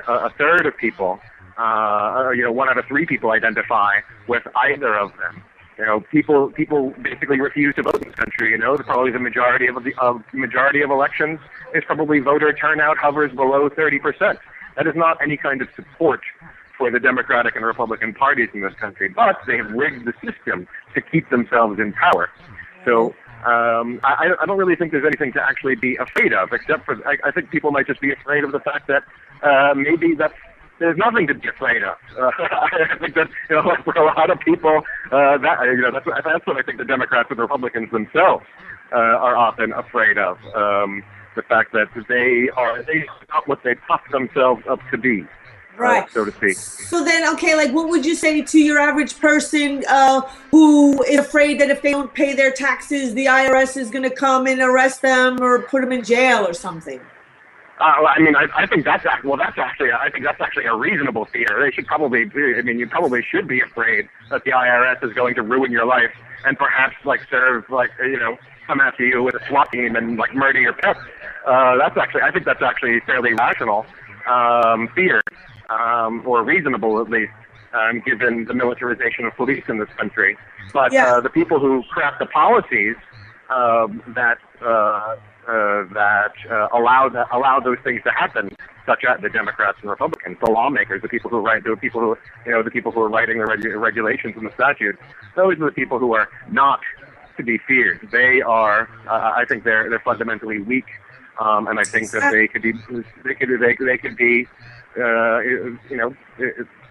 of people, 1 out of 3 people identify with either of them. People basically refuse to vote in this country. Probably the majority of elections is probably voter turnout hovers below 30%. That is not any kind of support for the Democratic and Republican parties in this country, but they have rigged the system to keep themselves in power. So I don't really think there's anything to actually be afraid of, except for I think people might just be afraid of the fact that maybe there's nothing to be afraid of. I think that for a lot of people, that's what I think the Democrats and Republicans themselves are often afraid of. The fact that they are not what they puff themselves up to be. Right. So to speak. So then, okay, like what would you say to your average person who is afraid that if they don't pay their taxes, the IRS is going to come and arrest them or put them in jail or something? I mean, I think that's actually a reasonable fear. They should probably, you probably should be afraid that the IRS is going to ruin your life and perhaps come after you with a SWAT team and murder your pets. I think that's actually fairly rational fear, or reasonable at least, given the militarization of police in this country. But the people who craft the policies that allow those things to happen, such as the Democrats and Republicans, the lawmakers, the people who are writing the regulations and the statutes, those are the people who are not to be feared. They are, I think they're fundamentally weak, and I think that they could be,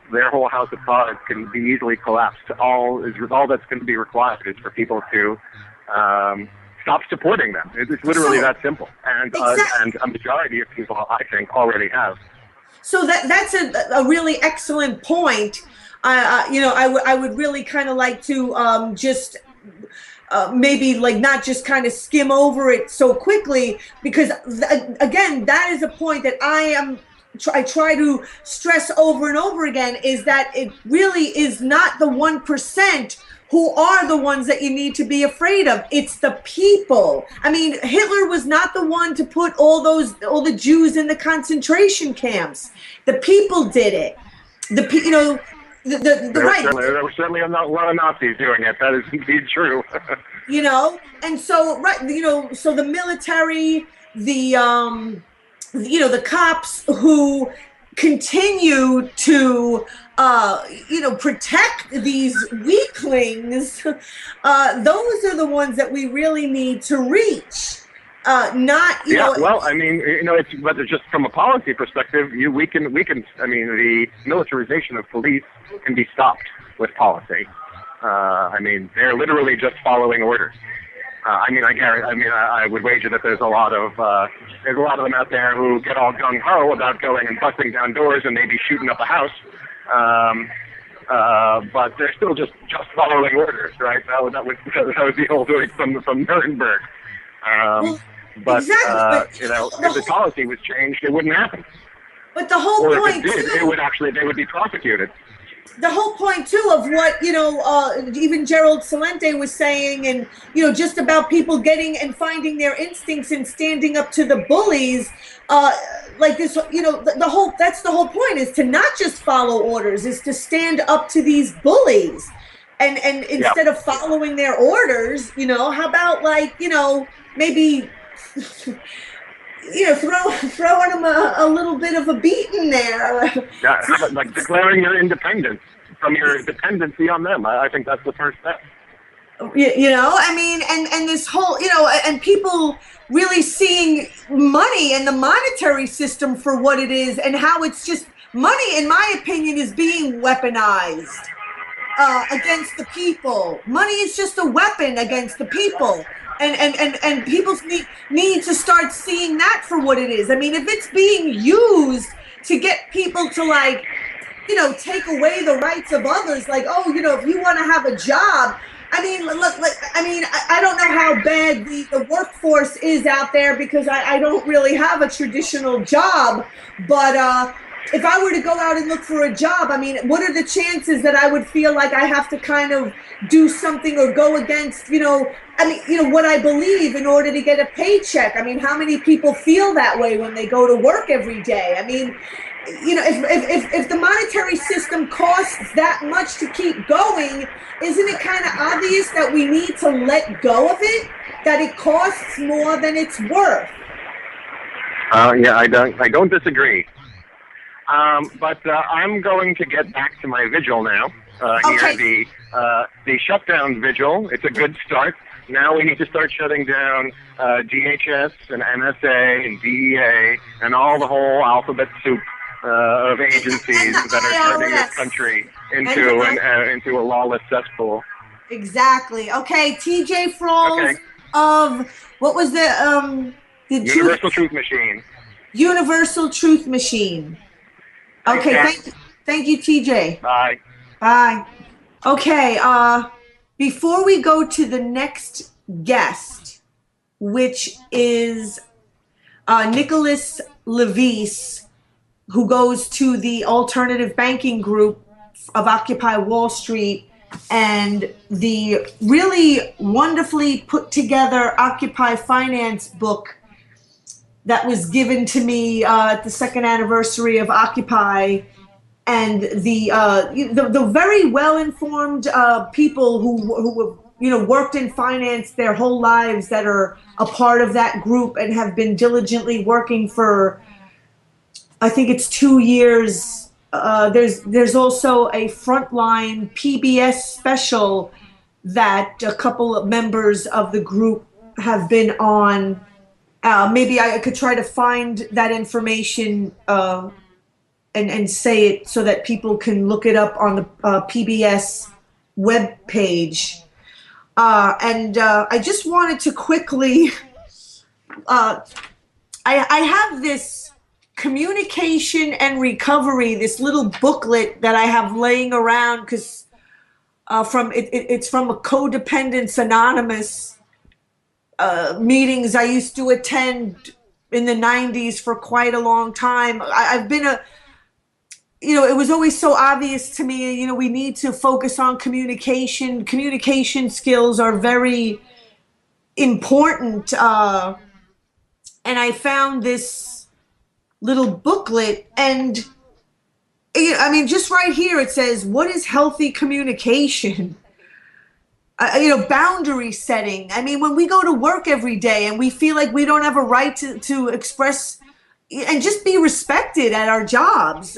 their whole house of cards can be easily collapsed. All that's going to be required is for people to stop supporting them. It's literally that simple, and a majority of people, I think, already have. So that's a really excellent point. I would really kind of like to just maybe not just kind of skim over it so quickly, because again, that is a point that I try to stress over and over again, is that it really is not the 1% who are the ones that you need to be afraid of. It's the people. I mean, Hitler was not the one to put all the Jews in the concentration camps. The people did it. There were certainly a lot of Nazis doing it. That is indeed true. And so so the military, the cops who continue to protect these weaklings, those are the ones that we really need to reach. Well, I mean, it's whether just from a policy perspective, we can. I mean, the militarization of police can be stopped with policy. I mean, they're literally just following orders. I would wager that there's a lot of them out there who get all gung ho about going and busting down doors and maybe shooting up a house. But they're still just following orders, right? That was the old way from Nuremberg. But exactly. If the policy was changed, it wouldn't happen. But the whole point, if it did, they would be prosecuted. the whole point too of what even Gerald Celente was saying, and just about people getting and finding their instincts and standing up to the bullies, like this, the whole, that's the whole point, is to not just follow orders, is to stand up to these bullies, and instead of following their orders, how about, like, maybe throwing them a little bit of a beating there. Yeah, like declaring your independence from your dependency on them. I think that's the first step. I mean, and this whole, and people really seeing money and the monetary system for what it is, and how it's just money, in my opinion, is being weaponized against the people. Money is just a weapon against the people. And people need to start seeing that for what it is. I mean, if it's being used to get people to, like, take away the rights of others, like, oh, if you want to have a job, I mean, look, I don't know how bad the workforce is out there, because I don't really have a traditional job, but if I were to go out and look for a job, I mean, what are the chances that I would feel like I have to kind of do something or go against, what I believe in order to get a paycheck? I mean, how many people feel that way when they go to work every day? I mean, if the monetary system costs that much to keep going, isn't it kind of obvious that we need to let go of it? That it costs more than it's worth? Yeah, I don't disagree. But I'm going to get back to my vigil now. Okay. Here, the shutdown vigil. It's a good start. Now we need to start shutting down DHS and NSA and DEA and all the whole alphabet soup of agencies that are turning this country into a lawless cesspool. Exactly. Okay, TJ Frolls of, what was the Universal Truth Machine. Universal Truth Machine. Okay, thank you, TJ. Bye. Bye. Okay, before we go to the next guest, which is Nicholas Levis, who goes to the alternative banking group of Occupy Wall Street, and the really wonderfully put together Occupy Finance book that was given to me at the second anniversary of Occupy, and the very well-informed people who worked in finance their whole lives, that are a part of that group and have been diligently working for, I think it's 2 years. There's also a Frontline PBS special that a couple of members of the group have been on. Maybe I could try to find that information and say it so that people can look it up on the PBS web page. And I just wanted to quickly, I have this communication and recovery, this little booklet that I have laying around, because it's from a Codependence Anonymous meetings I used to attend in the 90s for quite a long time. I've been it was always so obvious to me, we need to focus on communication. Communication skills are very important. And I found this little booklet, and I mean, just right here, it says, what is healthy communication? Boundary setting. I mean, when we go to work every day and we feel like we don't have a right to express and just be respected at our jobs.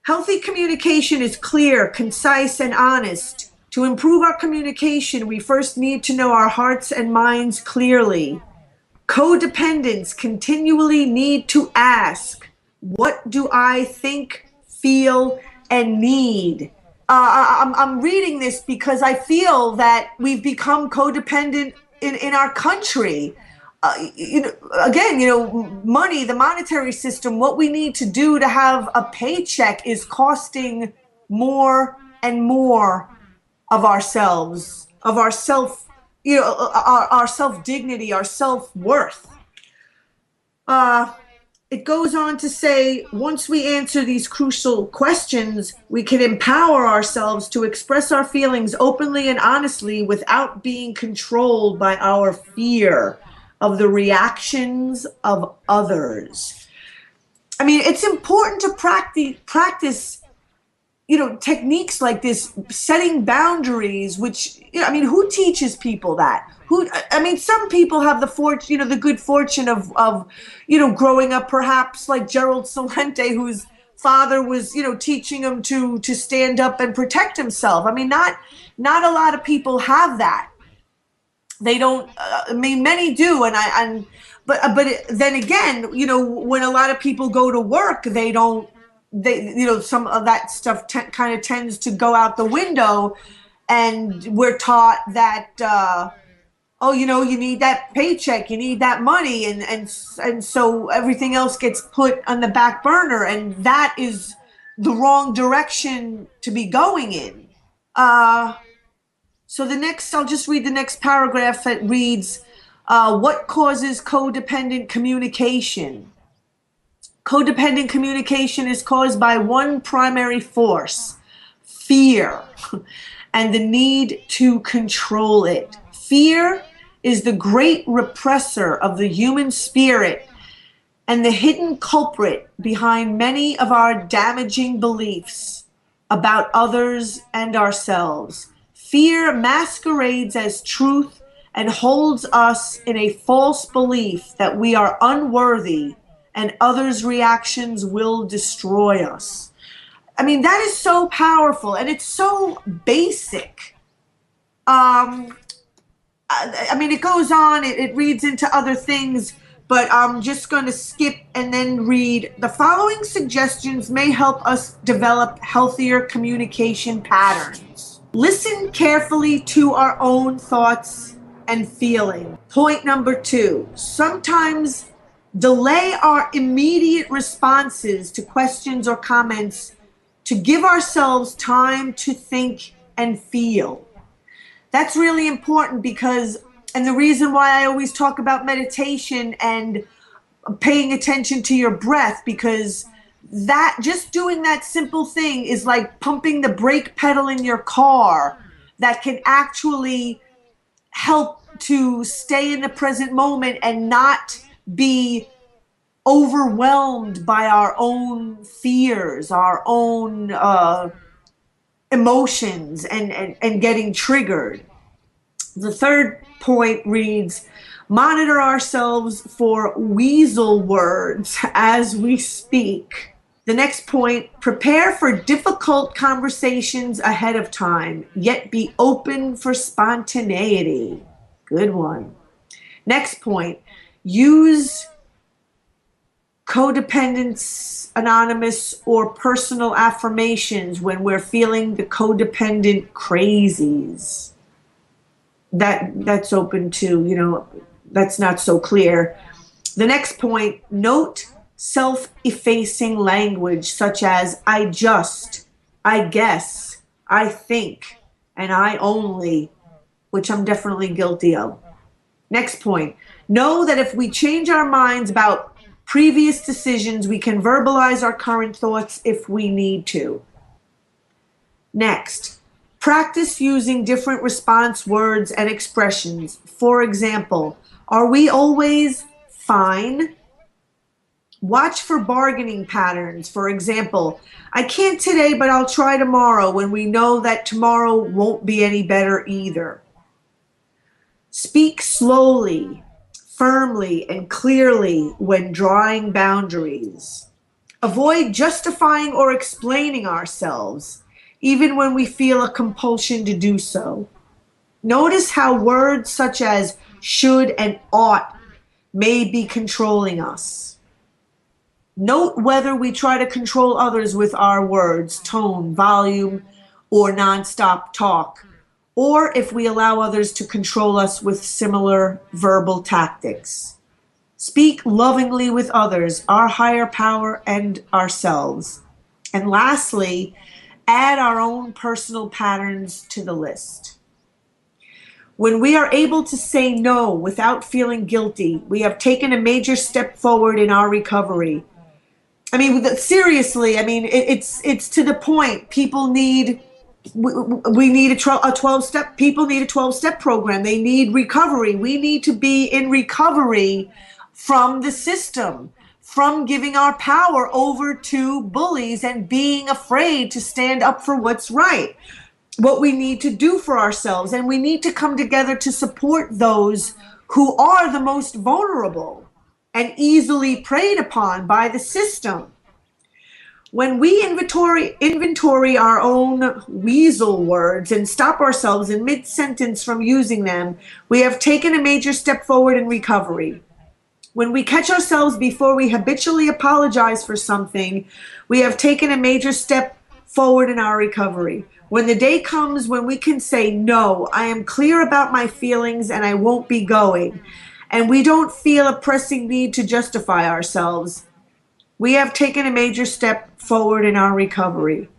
Healthy communication is clear, concise, and honest. To improve our communication, we first need to know our hearts and minds clearly. Codependents continually need to ask, what do I think, feel, and need? I'm reading this because I feel that we've become codependent in our country. Money, the monetary system, what we need to do to have a paycheck is costing more and more of ourselves, of our self, our self-dignity, our self-worth. it goes on to say, once we answer these crucial questions, we can empower ourselves to express our feelings openly and honestly without being controlled by our fear of the reactions of others. I mean, it's important to practice, techniques like this, setting boundaries, which, I mean, who teaches people that? Some people have the good fortune of growing up perhaps like Gerald Celente, whose father was, teaching him to stand up and protect himself. I mean, not a lot of people have that. They don't, many do. But then again, when a lot of people go to work, some of that stuff kind of tends to go out the window, and we're taught that, you need that paycheck, you need that money, and so everything else gets put on the back burner, and that is the wrong direction to be going in. So I'll just read the next paragraph that reads, what causes codependent communication? Codependent communication is caused by one primary force, fear, and the need to control it. Fear is the great repressor of the human spirit and the hidden culprit behind many of our damaging beliefs about others and ourselves. Fear masquerades as truth and holds us in a false belief that we are unworthy and others' reactions will destroy us. I mean, that is so powerful, and it's so basic. It goes on, it reads into other things, but I'm just going to skip and then read. The following suggestions may help us develop healthier communication patterns. Listen carefully to our own thoughts and feeling. Point number 2, sometimes delay our immediate responses to questions or comments to give ourselves time to think and feel. That's really important and the reason why I always talk about meditation and paying attention to your breath, because that, just doing that simple thing is like pumping the brake pedal in your car that can actually help to stay in the present moment and not be overwhelmed by our own fears, our own emotions, and getting triggered. The third point reads, monitor ourselves for weasel words as we speak. The next point, prepare for difficult conversations ahead of time, yet be open for spontaneity. Good one. Next point, use Codependence Anonymous or personal affirmations when we're feeling the codependent crazies. That's open to, that's not so clear. The next point, note self-effacing language such as I just, I guess, I think, and I only, which I'm definitely guilty of. Next point, know that if we change our minds about previous decisions, we can verbalize our current thoughts if we need to. Next, practice using different response words and expressions. For example, are we always fine? Watch for bargaining patterns. For example, I can't today, but I'll try tomorrow, when we know that tomorrow won't be any better either. Speak slowly, firmly, and clearly when drawing boundaries. Avoid justifying or explaining ourselves, even when we feel a compulsion to do so. Notice how words such as should and ought may be controlling us. Note whether we try to control others with our words, tone, volume, or nonstop talk, or if we allow others to control us with similar verbal tactics. Speak lovingly with others, our higher power, and ourselves. And lastly, add our own personal patterns to the list. When we are able to say no without feeling guilty, we have taken a major step forward in our recovery. I mean, seriously, I mean, it's to the point. People need, we need a 12-step, people need a 12-step program. They need recovery. We need to be in recovery from the system, from giving our power over to bullies and being afraid to stand up for what's right, what we need to do for ourselves. And we need to come together to support those who are the most vulnerable and easily preyed upon by the system. When we inventory our own weasel words and stop ourselves in mid-sentence from using them, we have taken a major step forward in recovery. When we catch ourselves before we habitually apologize for something, we have taken a major step forward in our recovery. When the day comes when we can say, no, I am clear about my feelings and I won't be going, and we don't feel a pressing need to justify ourselves, we have taken a major step forward in our recovery.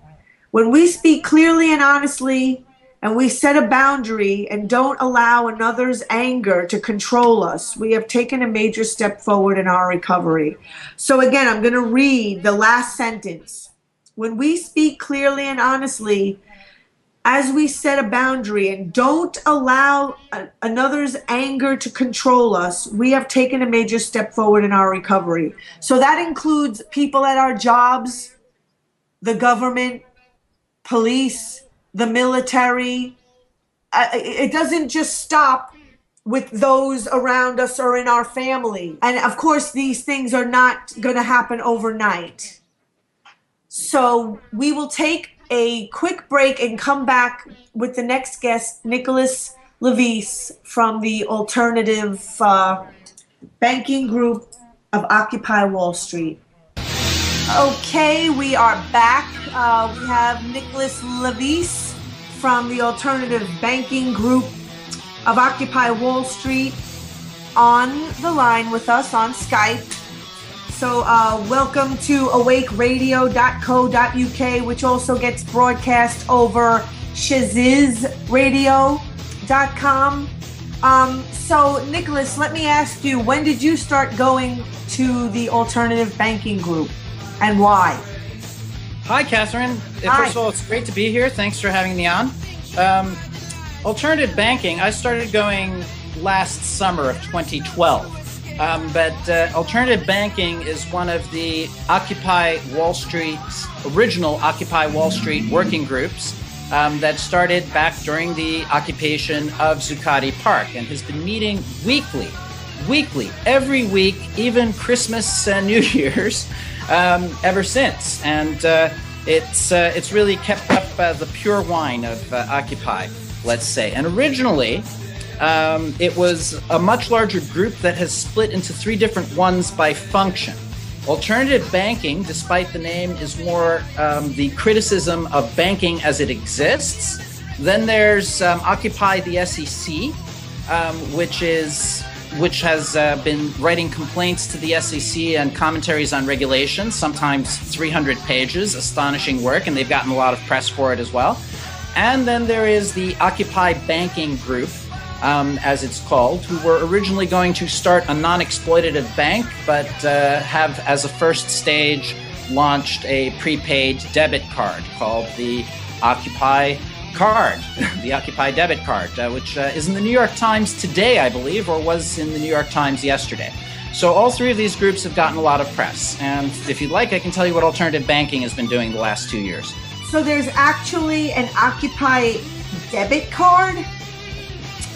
When we speak clearly and honestly, and we set a boundary and don't allow another's anger to control us, we have taken a major step forward in our recovery. So again, I'm going to read the last sentence. When we speak clearly and honestly, as we set a boundary and don't allow another's anger to control us, we have taken a major step forward in our recovery. So that includes people at our jobs, the government, police, the military. It doesn't just stop with those around us or in our family. And of course, these things are not going to happen overnight. So we will take a quick break and come back with the next guest, Nicholas Levis from the Alternative Banking Group of Occupy Wall Street. Okay, we are back. We have Nicholas Levis from the Alternative Banking Group of Occupy Wall Street on the line with us on Skype. So welcome to awakeradio.co.uk, which also gets broadcast over shazizradio.com. So Nicholas, let me ask you, when did you start going to the Alternative Banking Group and why? Hi, Catherine. Hi. First of all, it's great to be here. Thanks for having me on. Alternative banking, I started going last summer of 2012. But alternative banking is one of the original Occupy Wall Street working groups that started back during the occupation of Zuccotti Park and has been meeting weekly, every week, even Christmas and New Year's, ever since. And it's really kept up the pure wine of Occupy, let's say. And originally, it was a much larger group that has split into three different ones by function. Alternative banking, despite the name, is more the criticism of banking as it exists. Then there's Occupy the SEC, which has been writing complaints to the SEC and commentaries on regulations, sometimes 300 pages, astonishing work, and they've gotten a lot of press for it as well. And then there is the Occupy Banking Group, as it's called, who were originally going to start a non-exploitative bank, but have, as a first stage, launched a prepaid debit card called the Occupy Card, the Occupy Debit Card, which is in the New York Times today, I believe, or was in the New York Times yesterday. So all three of these groups have gotten a lot of press. And if you'd like, I can tell you what alternative banking has been doing the last 2 years. So there's actually an Occupy debit card?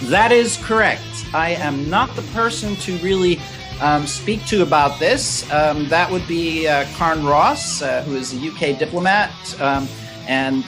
That is correct. I am not the person to really speak to about this. That would be Karn Ross, who is a UK diplomat,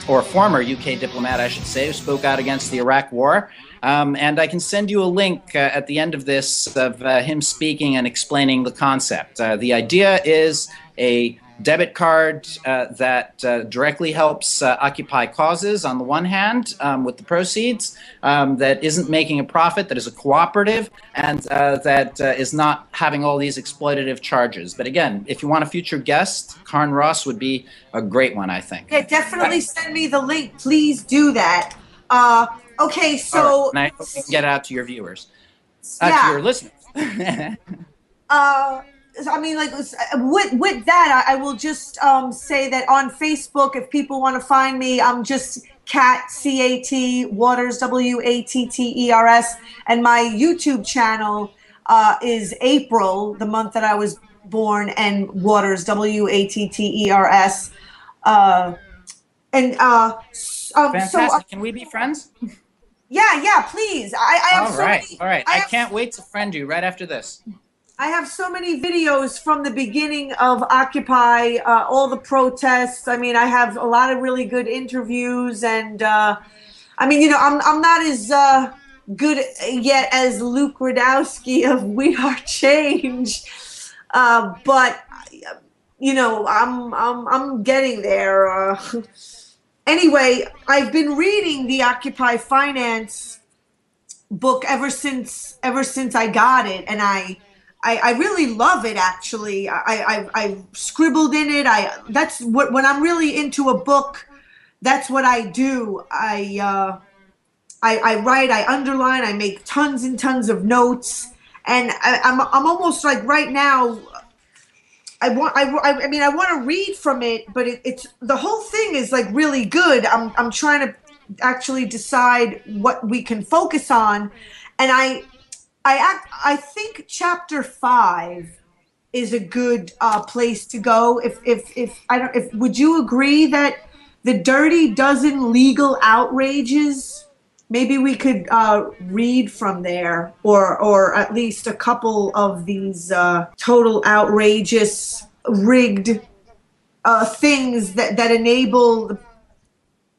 or former UK diplomat, I should say, who spoke out against the Iraq War. And I can send you a link at the end of this of him speaking and explaining the concept. The idea is a debit card that directly helps Occupy causes on the one hand with the proceeds, that isn't making a profit, that is a cooperative, and that is not having all these exploitative charges. But again, if you want a future guest, Karn Ross would be a great one, I think. Yeah, definitely send me the link. Please do that. Okay, All right. so And I hope you can get it out to your viewers, to yeah. your listeners. I mean, like with that, I will just say that on Facebook, if people want to find me, I'm just Cat CAT Waters WATTERS, and my YouTube channel is April, the month that I was born, and Waters WATTERS, and Fantastic. Can we be friends? yeah, please. I have All so right. many. All right. I can't wait to friend you right after this. I have so many videos from the beginning of Occupy, all the protests. I mean, I have a lot of really good interviews, and I mean, I'm not as good yet as Luke Radowski of We Are Change, but I'm getting there. Anyway, I've been reading the Occupy Finance book ever since I got it, and I really love it. Actually, I scribbled in it. That's what, when I'm really into a book, that's what I do. I write, I underline, I make tons and tons of notes, and I'm almost like right now. I mean, I want to read from it, but it's the whole thing is like really good. I'm trying to actually decide what we can focus on, and I think chapter 5 is a good place to go. If would you agree that the Dirty Dozen legal outrages? Maybe we could read from there, or at least a couple of these total outrageous, rigged things that enable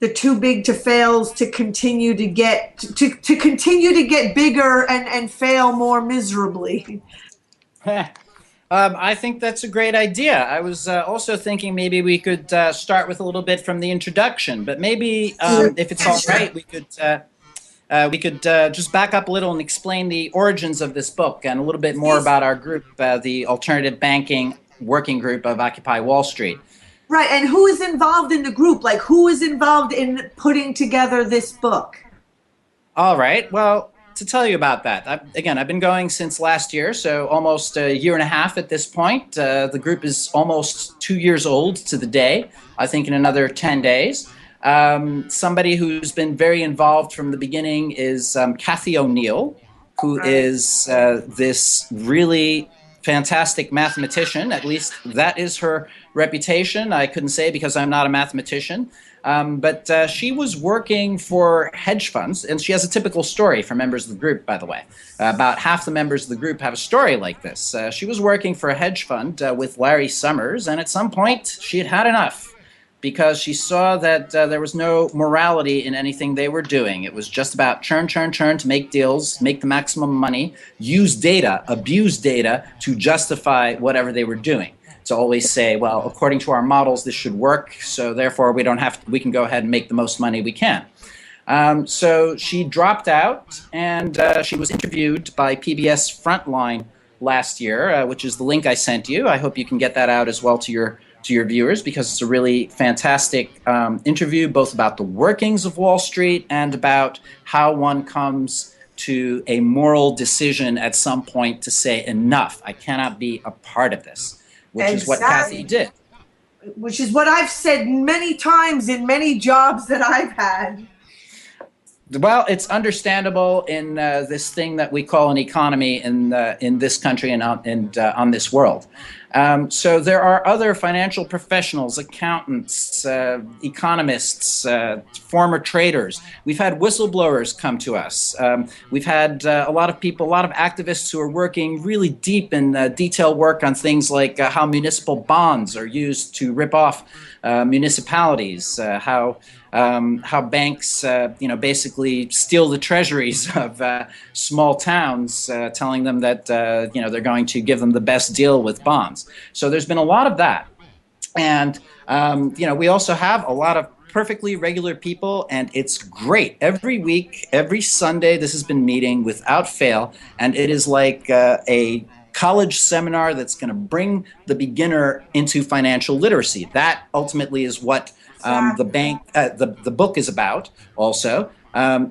the too big to fails to continue to get bigger and fail more miserably. I think that's a great idea. I was also thinking maybe we could start with a little bit from the introduction, but maybe if it's all right, we could just back up a little and explain the origins of this book and a little bit more about our group, the Alternative Banking Working Group of Occupy Wall Street. Right, and who is involved in the group? Like, who is involved in putting together this book? All right, well, to tell you about that, I've been going since last year, so almost a year and a half at this point. The group is almost 2 years old to the day, I think in another 10 days. Somebody who's been very involved from the beginning is Kathy O'Neill, who is this really fantastic mathematician. At least that is her reputation. I couldn't say because I'm not a mathematician. But she was working for hedge funds, and she has a typical story for members of the group, by the way. About half the members of the group have a story like this. She was working for a hedge fund with Larry Summers, and at some point she had had enough because she saw that there was no morality in anything they were doing. It was just about churn to make deals, make the maximum money, use data, abuse data to justify whatever they were doing. To always say, well, according to our models, this should work, so therefore we can go ahead and make the most money we can. So she dropped out, and she was interviewed by PBS Frontline last year, which is the link I sent you. I hope you can get that out as well to your viewers, because it's a really fantastic interview, both about the workings of Wall Street and about how one comes to a moral decision at some point to say, enough, I cannot be a part of this. Which is what Kathy did. Which is what I've said many times in many jobs that I've had. Well, it's understandable in this thing that we call an economy in this country and on this world. So there are other financial professionals, accountants, economists, former traders. We've had whistleblowers come to us. We've had a lot of people, a lot of activists who are working really deep in detailed work on things like how municipal bonds are used to rip off municipalities, how banks, basically steal the treasuries of small towns, telling them that, they're going to give them the best deal with bonds. So there's been a lot of that. And, we also have a lot of perfectly regular people, and it's great. Every week, every Sunday, this has been meeting without fail, and it is like a college seminar that's going to bring the beginner into financial literacy. That ultimately is what the book is about also.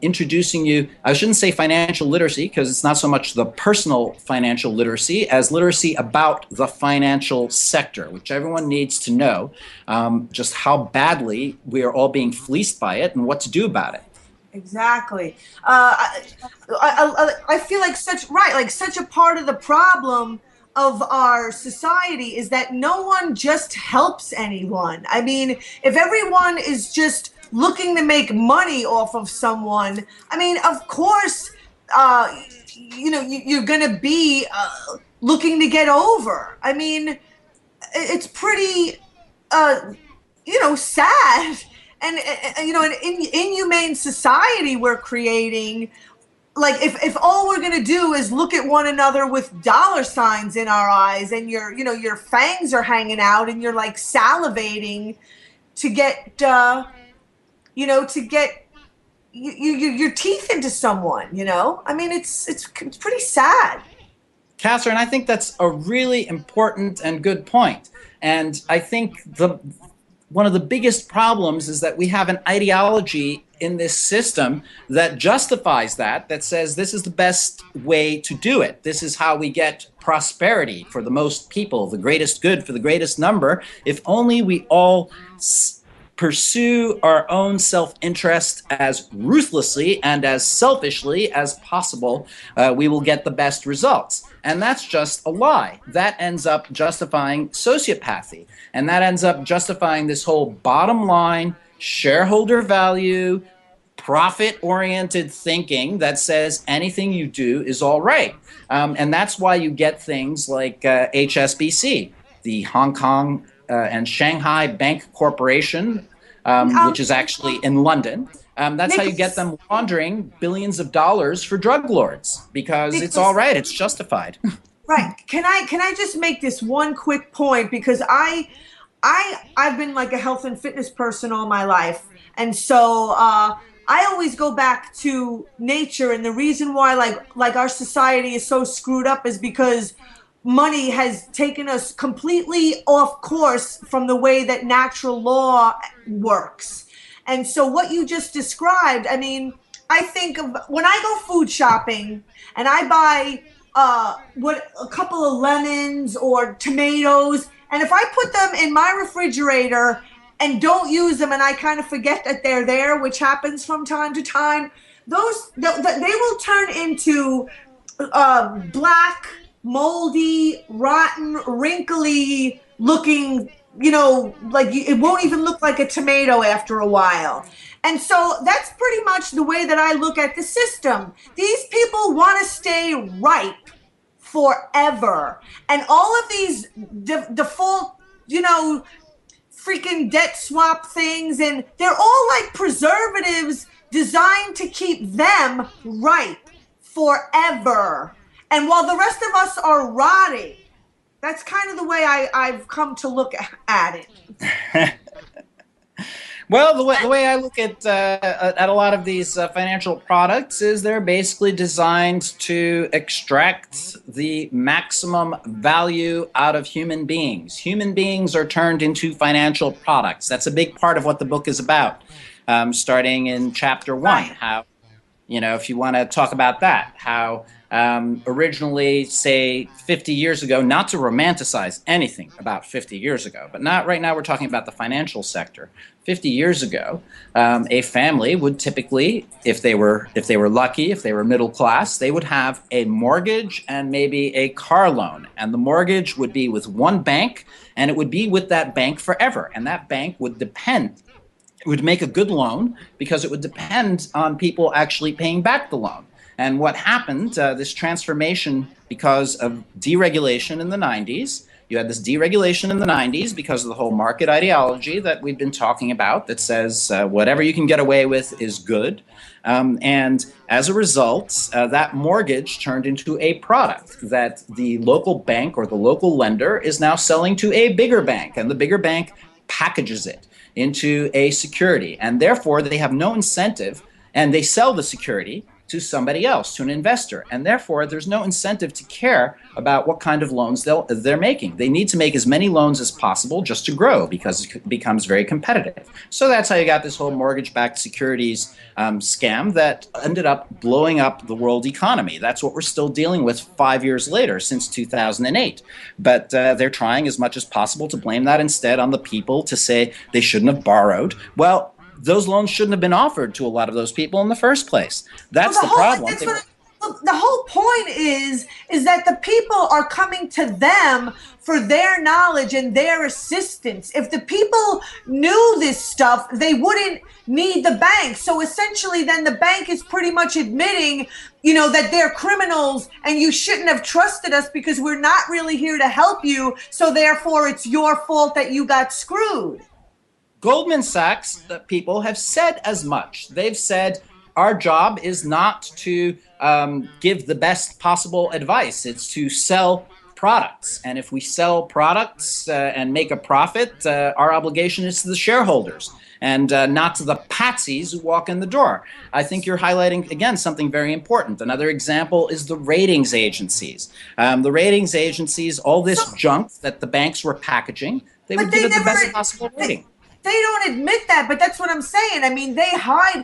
introducing you, I shouldn't say financial literacy, because it's not so much the personal financial literacy as literacy about the financial sector, which everyone needs to know just how badly we are all being fleeced by it and what to do about it. Exactly. I feel like such a part of the problem of our society is that no one just helps anyone. I mean, if everyone is just looking to make money off of someone, I mean, of course, you're going to be looking to get over. I mean, it's pretty, sad. And, an inhumane society we're creating. Like, if all we're going to do is look at one another with dollar signs in our eyes and your fangs are hanging out and you're like salivating to get, your teeth into someone, I mean, it's pretty sad. Catherine, I think that's a really important and good point. And I think one of the biggest problems is that we have an ideology in this system that justifies that says this is the best way to do it. This is how we get prosperity for the most people, the greatest good for the greatest number. If only we all pursue our own self-interest as ruthlessly and as selfishly as possible, we will get the best results. And that's just a lie. That ends up justifying sociopathy. And that ends up justifying this whole bottom line, shareholder value, profit-oriented thinking that says anything you do is all right. And that's why you get things like HSBC, the Hong Kong and Shanghai Bank Corporation, which is actually in London. That's how you get them laundering billions of dollars for drug lords, because it's all right. It's justified. Right. Can I just make this one quick point? Because I've been like a health and fitness person all my life. And so I always go back to nature. And the reason why like our society is so screwed up is because money has taken us completely off course from the way that natural law works. And so what you just described, I mean, I think of when I go food shopping and I buy a couple of lemons or tomatoes, and if I put them in my refrigerator and don't use them and I kind of forget that they're there, which happens from time to time, they will turn into black, moldy, rotten, wrinkly looking, it won't even look like a tomato after a while. And so that's pretty much the way that I look at the system. These people want to stay ripe forever. And all of these default, freaking debt swap things, and they're all like preservatives designed to keep them ripe forever. And while the rest of us are rotting, that's kind of the way I've come to look at it. Well, the way I look at a lot of these financial products is they're basically designed to extract the maximum value out of human beings. Human beings are turned into financial products. That's a big part of what the book is about, starting in chapter 1. Right. How, if you want to talk about that, how originally, say, 50 years ago, not to romanticize anything about 50 years ago, but not right now, we're talking about the financial sector. 50 years ago, a family would typically, if they were lucky, if they were middle class, they would have a mortgage and maybe a car loan. And the mortgage would be with one bank, and it would be with that bank forever. And that bank would make a good loan because it would depend on people actually paying back the loan. And what happened, this transformation because of deregulation in the 90s, you had this deregulation in the 90s because of the whole market ideology that we've been talking about that says whatever you can get away with is good. And as a result, that mortgage turned into a product that the local bank or the local lender is now selling to a bigger bank. And the bigger bank packages it into a security. And therefore, they have no incentive, and they sell the security to somebody else, to an investor. And therefore, there's no incentive to care about what kind of loans they're making. They need to make as many loans as possible just to grow because it becomes very competitive. So that's how you got this whole mortgage-backed securities scam that ended up blowing up the world economy. That's what we're still dealing with 5 years later, since 2008. But they're trying as much as possible to blame that instead on the people, to say they shouldn't have borrowed. Well, those loans shouldn't have been offered to a lot of those people in the first place. That's the problem. The whole point is that the people are coming to them for their knowledge and their assistance. If the people knew this stuff, they wouldn't need the bank. So essentially, then the bank is pretty much admitting, that they're criminals and you shouldn't have trusted us because we're not really here to help you. So therefore, it's your fault that you got screwed. Goldman Sachs people have said as much. They've said, our job is not to give the best possible advice. It's to sell products. And if we sell products and make a profit, our obligation is to the shareholders and not to the patsies who walk in the door. I think you're highlighting, again, something very important. Another example is the ratings agencies. The ratings agencies, all this junk that the banks were packaging, they would give it the best possible rating. They don't admit that, but that's what I'm saying. I mean, they hide.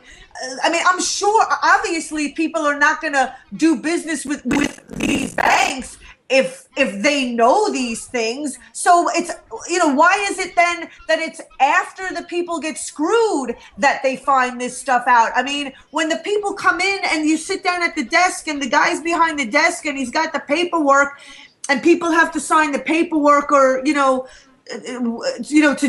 I'm sure, obviously, people are not going to do business with these banks if they know these things. So it's, why is it then that it's after the people get screwed that they find this stuff out? I mean, when the people come in and you sit down at the desk and the guy's behind the desk and he's got the paperwork and people have to sign the paperwork or, to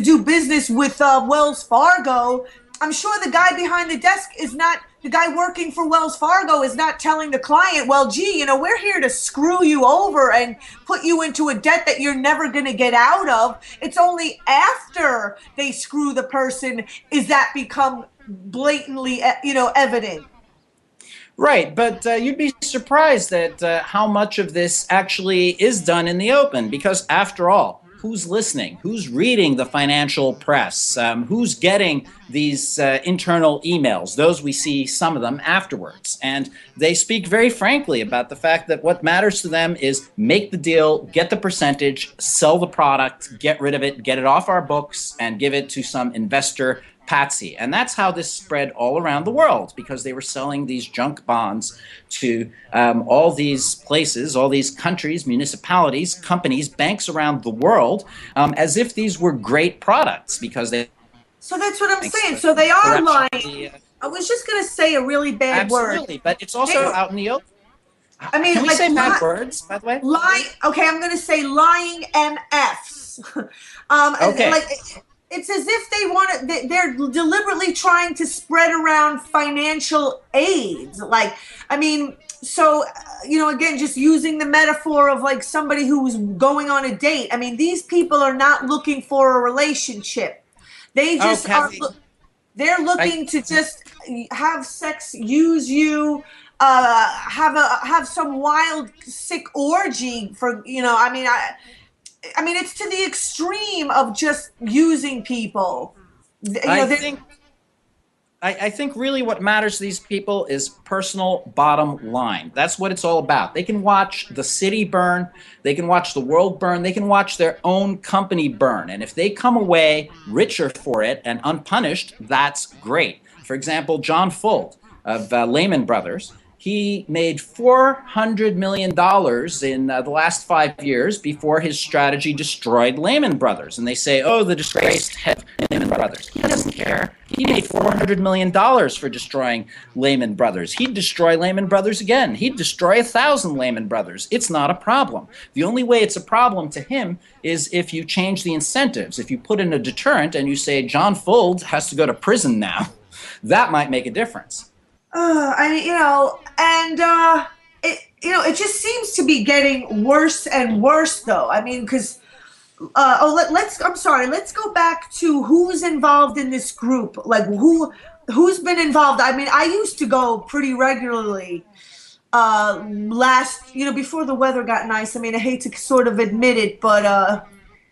do business with Wells Fargo, I'm sure the guy behind the desk the guy working for Wells Fargo is not telling the client, well, gee, we're here to screw you over and put you into a debt that you're never going to get out of. It's only after they screw the person is that become blatantly, evident. Right, but you'd be surprised at how much of this actually is done in the open, because after all, who's listening? Who's reading the financial press? Who's getting these internal emails? Those we see some of them afterwards. And they speak very frankly about the fact that what matters to them is make the deal, get the percentage, sell the product, get rid of it, get it off our books, and give it to some investor patsy. And that's how this spread all around the world, because they were selling these junk bonds to all these places, all these countries, municipalities, companies, banks around the world, as if these were great products, because they... So that's what I'm saying. So they are lying. I was just going to say a really bad word. Absolutely, but it's also out in the open. I mean, can we say bad words, by the way? Okay, I'm going to say lying MFs. Okay. It's as if they're deliberately trying to spread around financial aids. So, again, just using the metaphor of like somebody who's going on a date. I mean, these people are not looking for a relationship. They just they're looking to just have sex, use you, have some wild, sick orgy for, I mean, it's to the extreme of just using people. I think really what matters to these people is personal bottom line. That's what it's all about. They can watch the city burn. They can watch the world burn. They can watch their own company burn. And if they come away richer for it and unpunished, that's great. For example, John Fuld of Lehman Brothers, he made $400 million in the last 5 years before his strategy destroyed Lehman Brothers. And they say, oh, the disgraced head of Lehman Brothers. He doesn't care. He made $400 million for destroying Lehman Brothers. He'd destroy Lehman Brothers again. He'd destroy 1,000 Lehman Brothers. It's not a problem. The only way it's a problem to him is if you change the incentives. If you put in a deterrent and you say John Fuld has to go to prison now, that might make a difference. It just seems to be getting worse and worse, though. I mean, because, let's go back to who's involved in this group. Like, who's been involved? I mean, I used to go pretty regularly before the weather got nice. I mean, I hate to sort of admit it, but...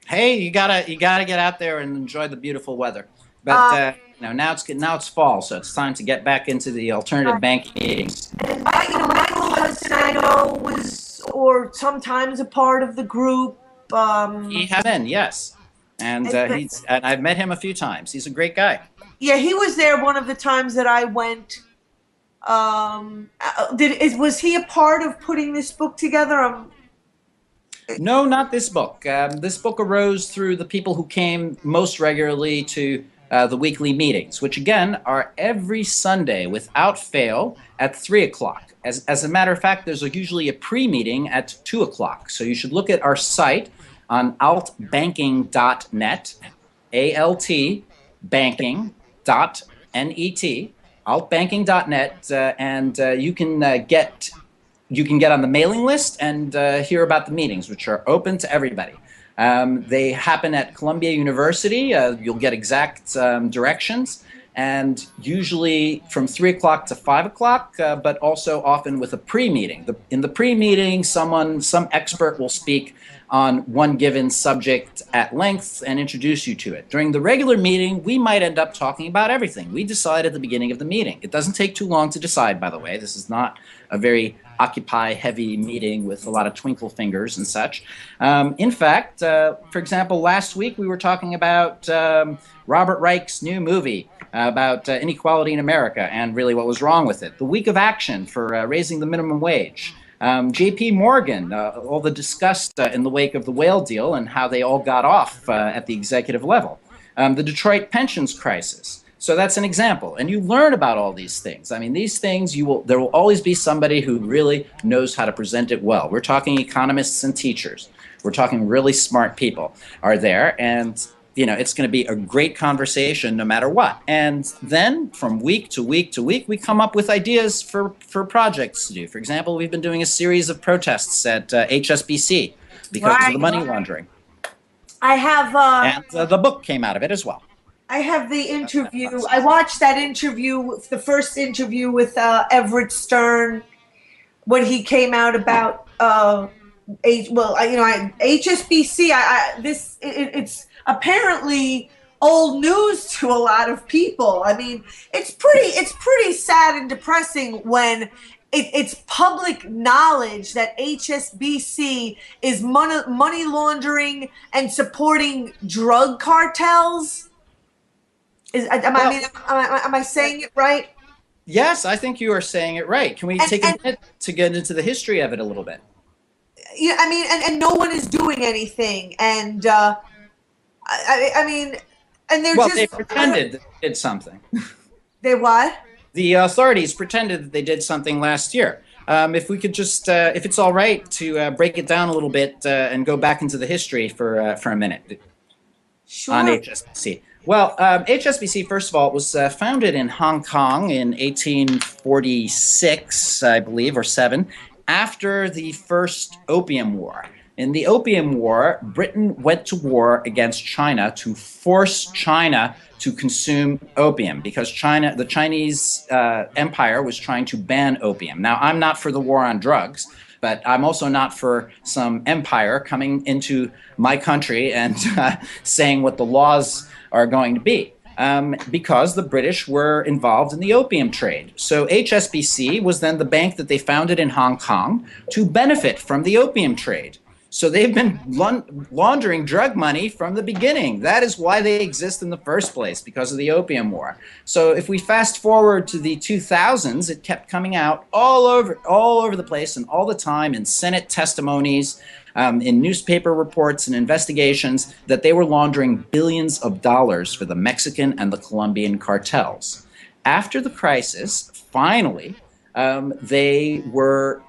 Hey, you gotta get out there and enjoy the beautiful weather. But now it's fall, so it's time to get back into the alternative banking meetings. And Michael Hudson, I know, was or sometimes a part of the group. He had been, yes, and I've met him a few times. He's a great guy. Yeah, he was there one of the times that I went. Was he a part of putting this book together? No, not this book. This book arose through the people who came most regularly to the weekly meetings, which again are every Sunday without fail at 3 o'clock. As a matter of fact, there's usually a pre-meeting at 2 o'clock. So you should look at our site on altbanking.net, altbanking.net, altbanking.net, and you can get on the mailing list and hear about the meetings, which are open to everybody. They happen at Columbia University. You'll get exact directions, and usually from 3 o'clock to 5 o'clock, but also often with a pre-meeting. In the pre-meeting, some expert will speak on one given subject at length and introduce you to it. During the regular meeting, we might end up talking about everything. We decide at the beginning of the meeting. It doesn't take too long to decide, by the way. This is not a very occupy-heavy meeting with a lot of twinkle fingers and such. In fact, for example, last week we were talking about Robert Reich's new movie about inequality in America and really what was wrong with it. The week of action for raising the minimum wage. J.P. Morgan, all the discussed in the wake of the whale deal and how they all got off at the executive level. The Detroit pensions crisis. So that's an example. And you learn about all these things. I mean, these things, there will always be somebody who really knows how to present it well. We're talking economists and teachers. We're talking really smart people are there. And, it's going to be a great conversation no matter what. And then from week to week to week, we come up with ideas for projects to do. For example, we've been doing a series of protests at HSBC because of the money laundering. I have... and the book came out of it as well. I have the interview. I watched that interview, the first interview with Everett Stern, when he came out about HSBC. It's apparently old news to a lot of people. I mean, it's pretty sad and depressing when it's public knowledge that HSBC is money laundering and supporting drug cartels. Am I saying it right? Yes, I think you are saying it right. Can we take a minute to get into the history of it a little bit? Yeah, I mean, and no one is doing anything, and they pretended they did something. They what? The authorities pretended that they did something last year. If we could just, if it's all right, to break it down a little bit and go back into the history for a minute. Sure. On HSBC. Well, HSBC, first of all, was founded in Hong Kong in 1846, I believe, or 7, after the First Opium War. In the Opium War, Britain went to war against China to force China to consume opium because the Chinese empire was trying to ban opium. Now, I'm not for the war on drugs, but I'm also not for some empire coming into my country and saying what the laws are going to be, because the British were involved in the opium trade. So HSBC was then the bank that they founded in Hong Kong to benefit from the opium trade. So they've been laundering drug money from the beginning. That is why they exist in the first place, because of the Opium War. So if we fast forward to the 2000s, it kept coming out all over the place and all the time in Senate testimonies, in newspaper reports and investigations that they were laundering billions of dollars for the Mexican and the Colombian cartels. After the crisis, finally, they were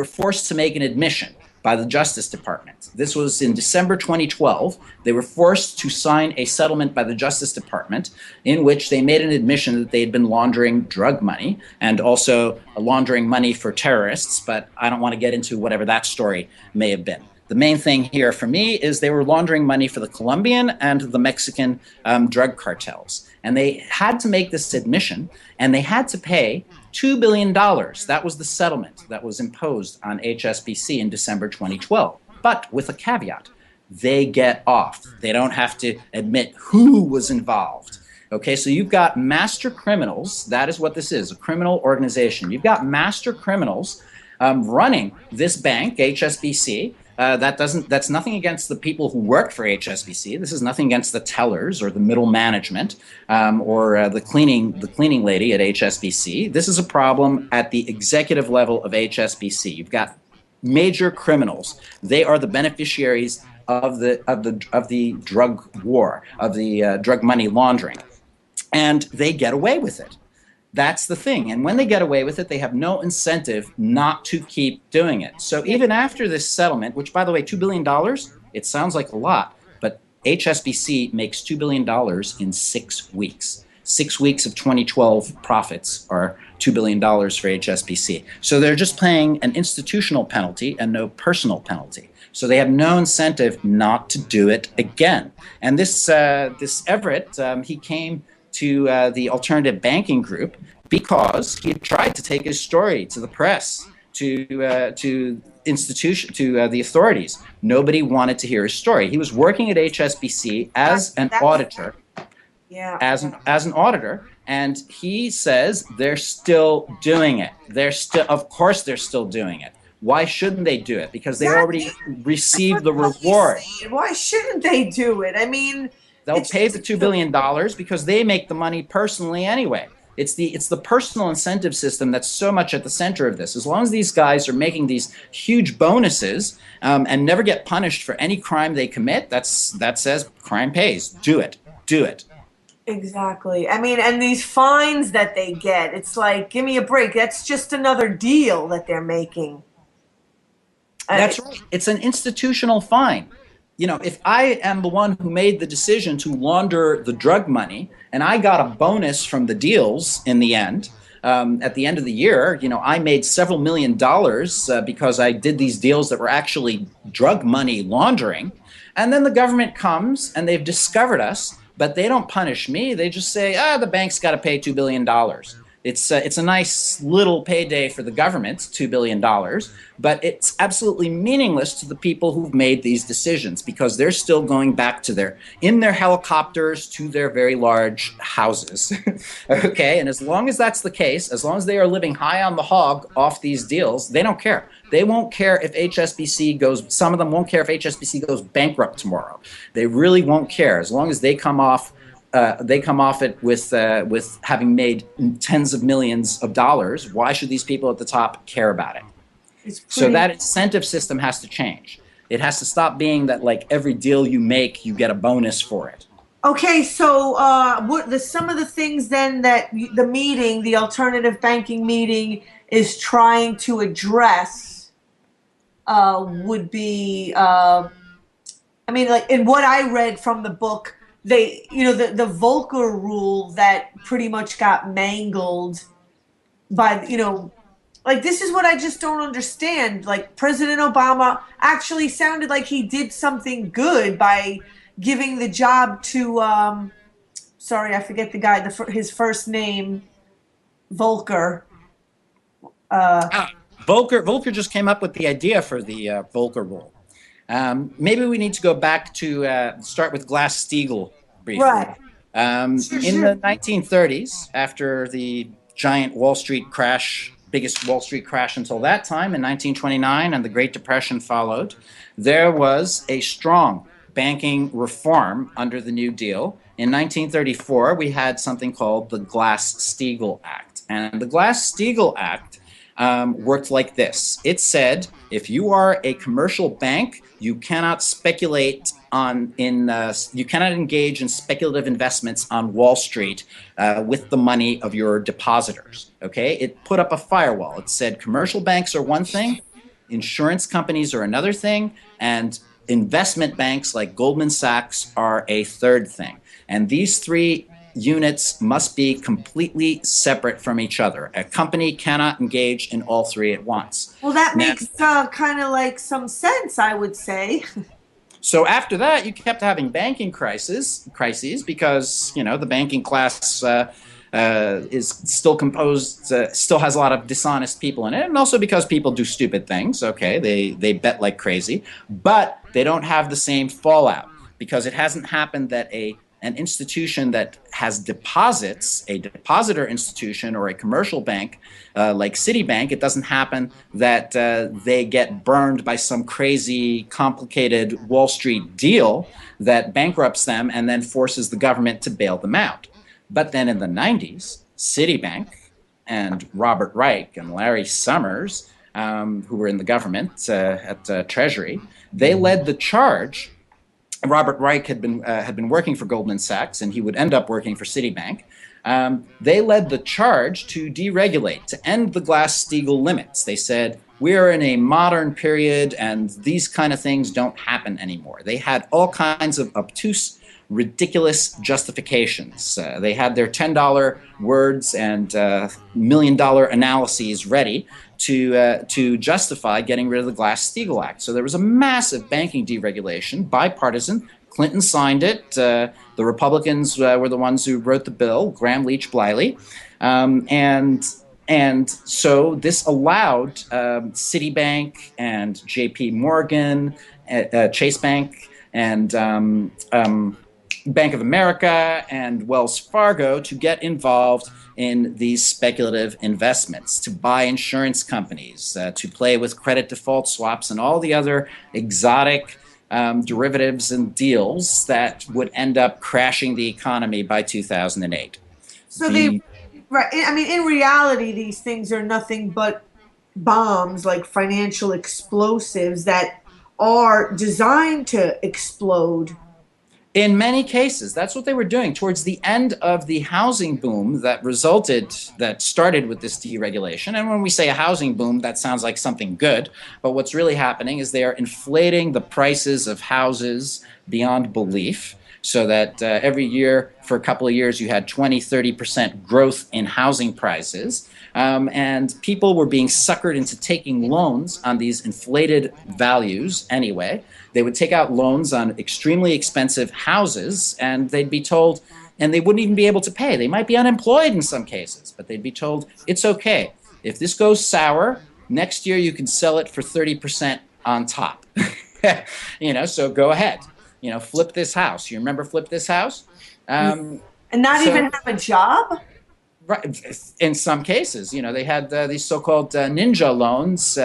forced to make an admission by the Justice Department. This was in December 2012. They were forced to sign a settlement by the Justice Department in which they made an admission that they had been laundering drug money and also laundering money for terrorists, but I don't want to get into whatever that story may have been. The main thing here for me is they were laundering money for the Colombian and the Mexican drug cartels. And they had to make this admission, and they had to pay $2 billion. That was the settlement that was imposed on HSBC in December 2012, but with a caveat. they get off. They don't have to admit who was involved. Okay, so you've got master criminals. That is what this is, a criminal organization. You've got master criminals running this bank, HSBC. That's nothing against the people who work for HSBC. This is nothing against the tellers or the middle management or the cleaning lady at HSBC. This is a problem at the executive level of HSBC. You've got major criminals. They are the beneficiaries of the drug war, of the drug money laundering, and they get away with it. That's the thing. And when they get away with it, they have no incentive not to keep doing it. So even after this settlement, which, by the way, $2 billion, it sounds like a lot, but HSBC makes $2 billion in 6 weeks. 6 weeks of 2012 profits are $2 billion for HSBC. So they're just paying an institutional penalty and no personal penalty. So they have no incentive not to do it again. And this Everett, he came to the alternative banking group because he had tried to take his story to the press, to the authorities. Nobody wanted to hear his story. He was working at HSBC as an auditor. Yeah. As an auditor, and he says they're still doing it. Of course they're still doing it. Why shouldn't they do it? Because they already received the reward. Why shouldn't they do it? I mean, they'll pay the $2 billion because they make the money personally anyway. It's the personal incentive system that's so much at the center of this. As long as these guys are making these huge bonuses and never get punished for any crime they commit, that says crime pays. Do it. Do it. Exactly. I mean, and these fines that they get, it's like, give me a break. That's just another deal that they're making. That's right. It's an institutional fine. You know, if I am the one who made the decision to launder the drug money and I got a bonus from the deals in the end, at the end of the year, you know, I made several $1 million because I did these deals that were actually drug money laundering. And then the government comes and they've discovered us, but they don't punish me. They just say, the bank's got to pay $2 billion. It's a nice little payday for the government, $2 billion, but it's absolutely meaningless to the people who've made these decisions because they're still going back to in their helicopters to their very large houses. Okay, and as long as that's the case, as long as they are living high on the hog off these deals, they don't care. They won't care if HSBC some of them won't care if HSBC goes bankrupt tomorrow. They really won't care as long as they come off it with having made tens of millions of dollars. Why should these people at the top care about it? So that incentive system has to change. It has to stop being that like every deal you make, you get a bonus for it. Okay, so some of the things then that the alternative banking meeting is trying to address would be, I mean, like in what I read from the book, the Volcker rule that pretty much got mangled by, like, this is what I just don't understand. Like, President Obama actually sounded like he did something good by giving the job to, sorry, I forget the guy, his first name, Volcker. Volcker just came up with the idea for the Volcker rule. Maybe we need to go back to start with Glass-Steagall briefly. Right. In the 1930s, after the giant Wall Street crash, biggest Wall Street crash until that time in 1929, and the Great Depression followed, there was a strong banking reform under the New Deal. In 1934, we had something called the Glass-Steagall Act. And the Glass-Steagall Act worked like this. It said, if you are a commercial bank, you cannot speculate you cannot engage in speculative investments on Wall Street with the money of your depositors. Okay, it put up a firewall. It said commercial banks are one thing, insurance companies are another thing, and investment banks like Goldman Sachs are a third thing. And these three units must be completely separate from each other. A company cannot engage in all three at once. Well, that makes kind of like some sense, I would say. So after that, you kept having banking crises because, the banking class is still composed, still has a lot of dishonest people in it, and also because people do stupid things. Okay, they bet like crazy. But they don't have the same fallout because it hasn't happened that an institution that has deposits, a depositor institution or a commercial bank like Citibank, it doesn't happen that they get burned by some crazy, complicated Wall Street deal that bankrupts them and then forces the government to bail them out. But then in the 90s, Citibank and Robert Reich and Larry Summers, who were in the government at Treasury, they led the charge. Robert Reich had been working for Goldman Sachs, and he would end up working for Citibank. They led the charge to deregulate, to end the Glass-Steagall limits. They said, we are in a modern period, and these kind of things don't happen anymore. They had all kinds of obtuse, ridiculous justifications. They had their $10 words and $1 million analyses ready to justify getting rid of the Glass-Steagall Act. So there was a massive banking deregulation, bipartisan. Clinton signed it. The Republicans were the ones who wrote the bill, Graham Leach Bliley. And so this allowed Citibank and J.P. Morgan, Chase Bank, and Bank of America and Wells Fargo to get involved in these speculative investments, to buy insurance companies, to play with credit default swaps and all the other exotic derivatives and deals that would end up crashing the economy by 2008. So right. I mean, in reality, these things are nothing but bombs, like financial explosives that are designed to explode. In many cases, that's what they were doing. Towards the end of the housing boom that started with this deregulation, and when we say a housing boom, that sounds like something good, but what's really happening is they are inflating the prices of houses beyond belief, so that every year, for a couple of years, you had 20-30% growth in housing prices. And people were being suckered into taking loans on these inflated values anyway. They would take out loans on extremely expensive houses, and they'd be told, and they wouldn't even be able to pay. They might be unemployed in some cases, but they'd be told, it's okay. If this goes sour, next year you can sell it for 30% on top. So go ahead. Flip this house. You remember Flip This House? And not even have a job? Right. In some cases, they had these so-called ninja loans,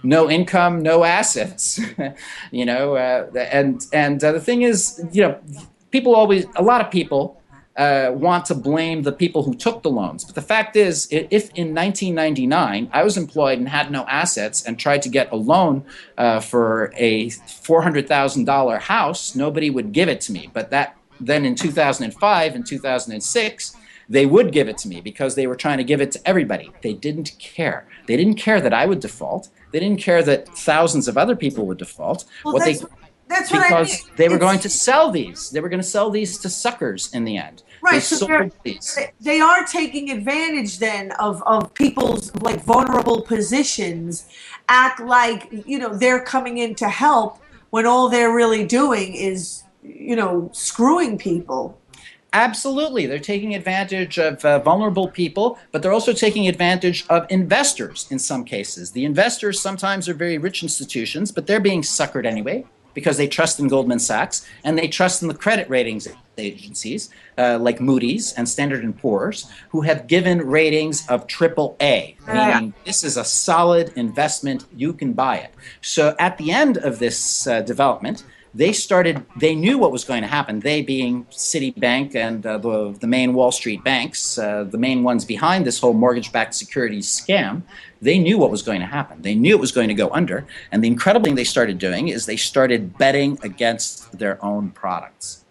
no income, no assets, and the thing is, a lot of people want to blame the people who took the loans. But the fact is, if in 1999 I was employed and had no assets and tried to get a loan for a $400,000 house, nobody would give it to me. But then in 2005 and 2006, they would give it to me because they were trying to give it to everybody. They didn't care. They didn't care that I would default. They didn't care that thousands of other people would default. Well, that's what I mean. They were going to sell these. They were going to sell these to suckers in the end. Right. So they are taking advantage then of people's like vulnerable positions, act like, they're coming in to help when all they're really doing is, screwing people. Absolutely. They're taking advantage of vulnerable people, but they're also taking advantage of investors in some cases. The investors sometimes are very rich institutions, but they're being suckered anyway because they trust in Goldman Sachs and they trust in the credit ratings agencies like Moody's and Standard & Poor's, who have given ratings of AAA, meaning this is a solid investment, you can buy it. So at the end of this development, they knew what was going to happen, they being Citibank and the main Wall Street banks, the main ones behind this whole mortgage-backed securities scam. They knew what was going to happen. They knew it was going to go under. And the incredible thing they started doing is they started betting against their own products.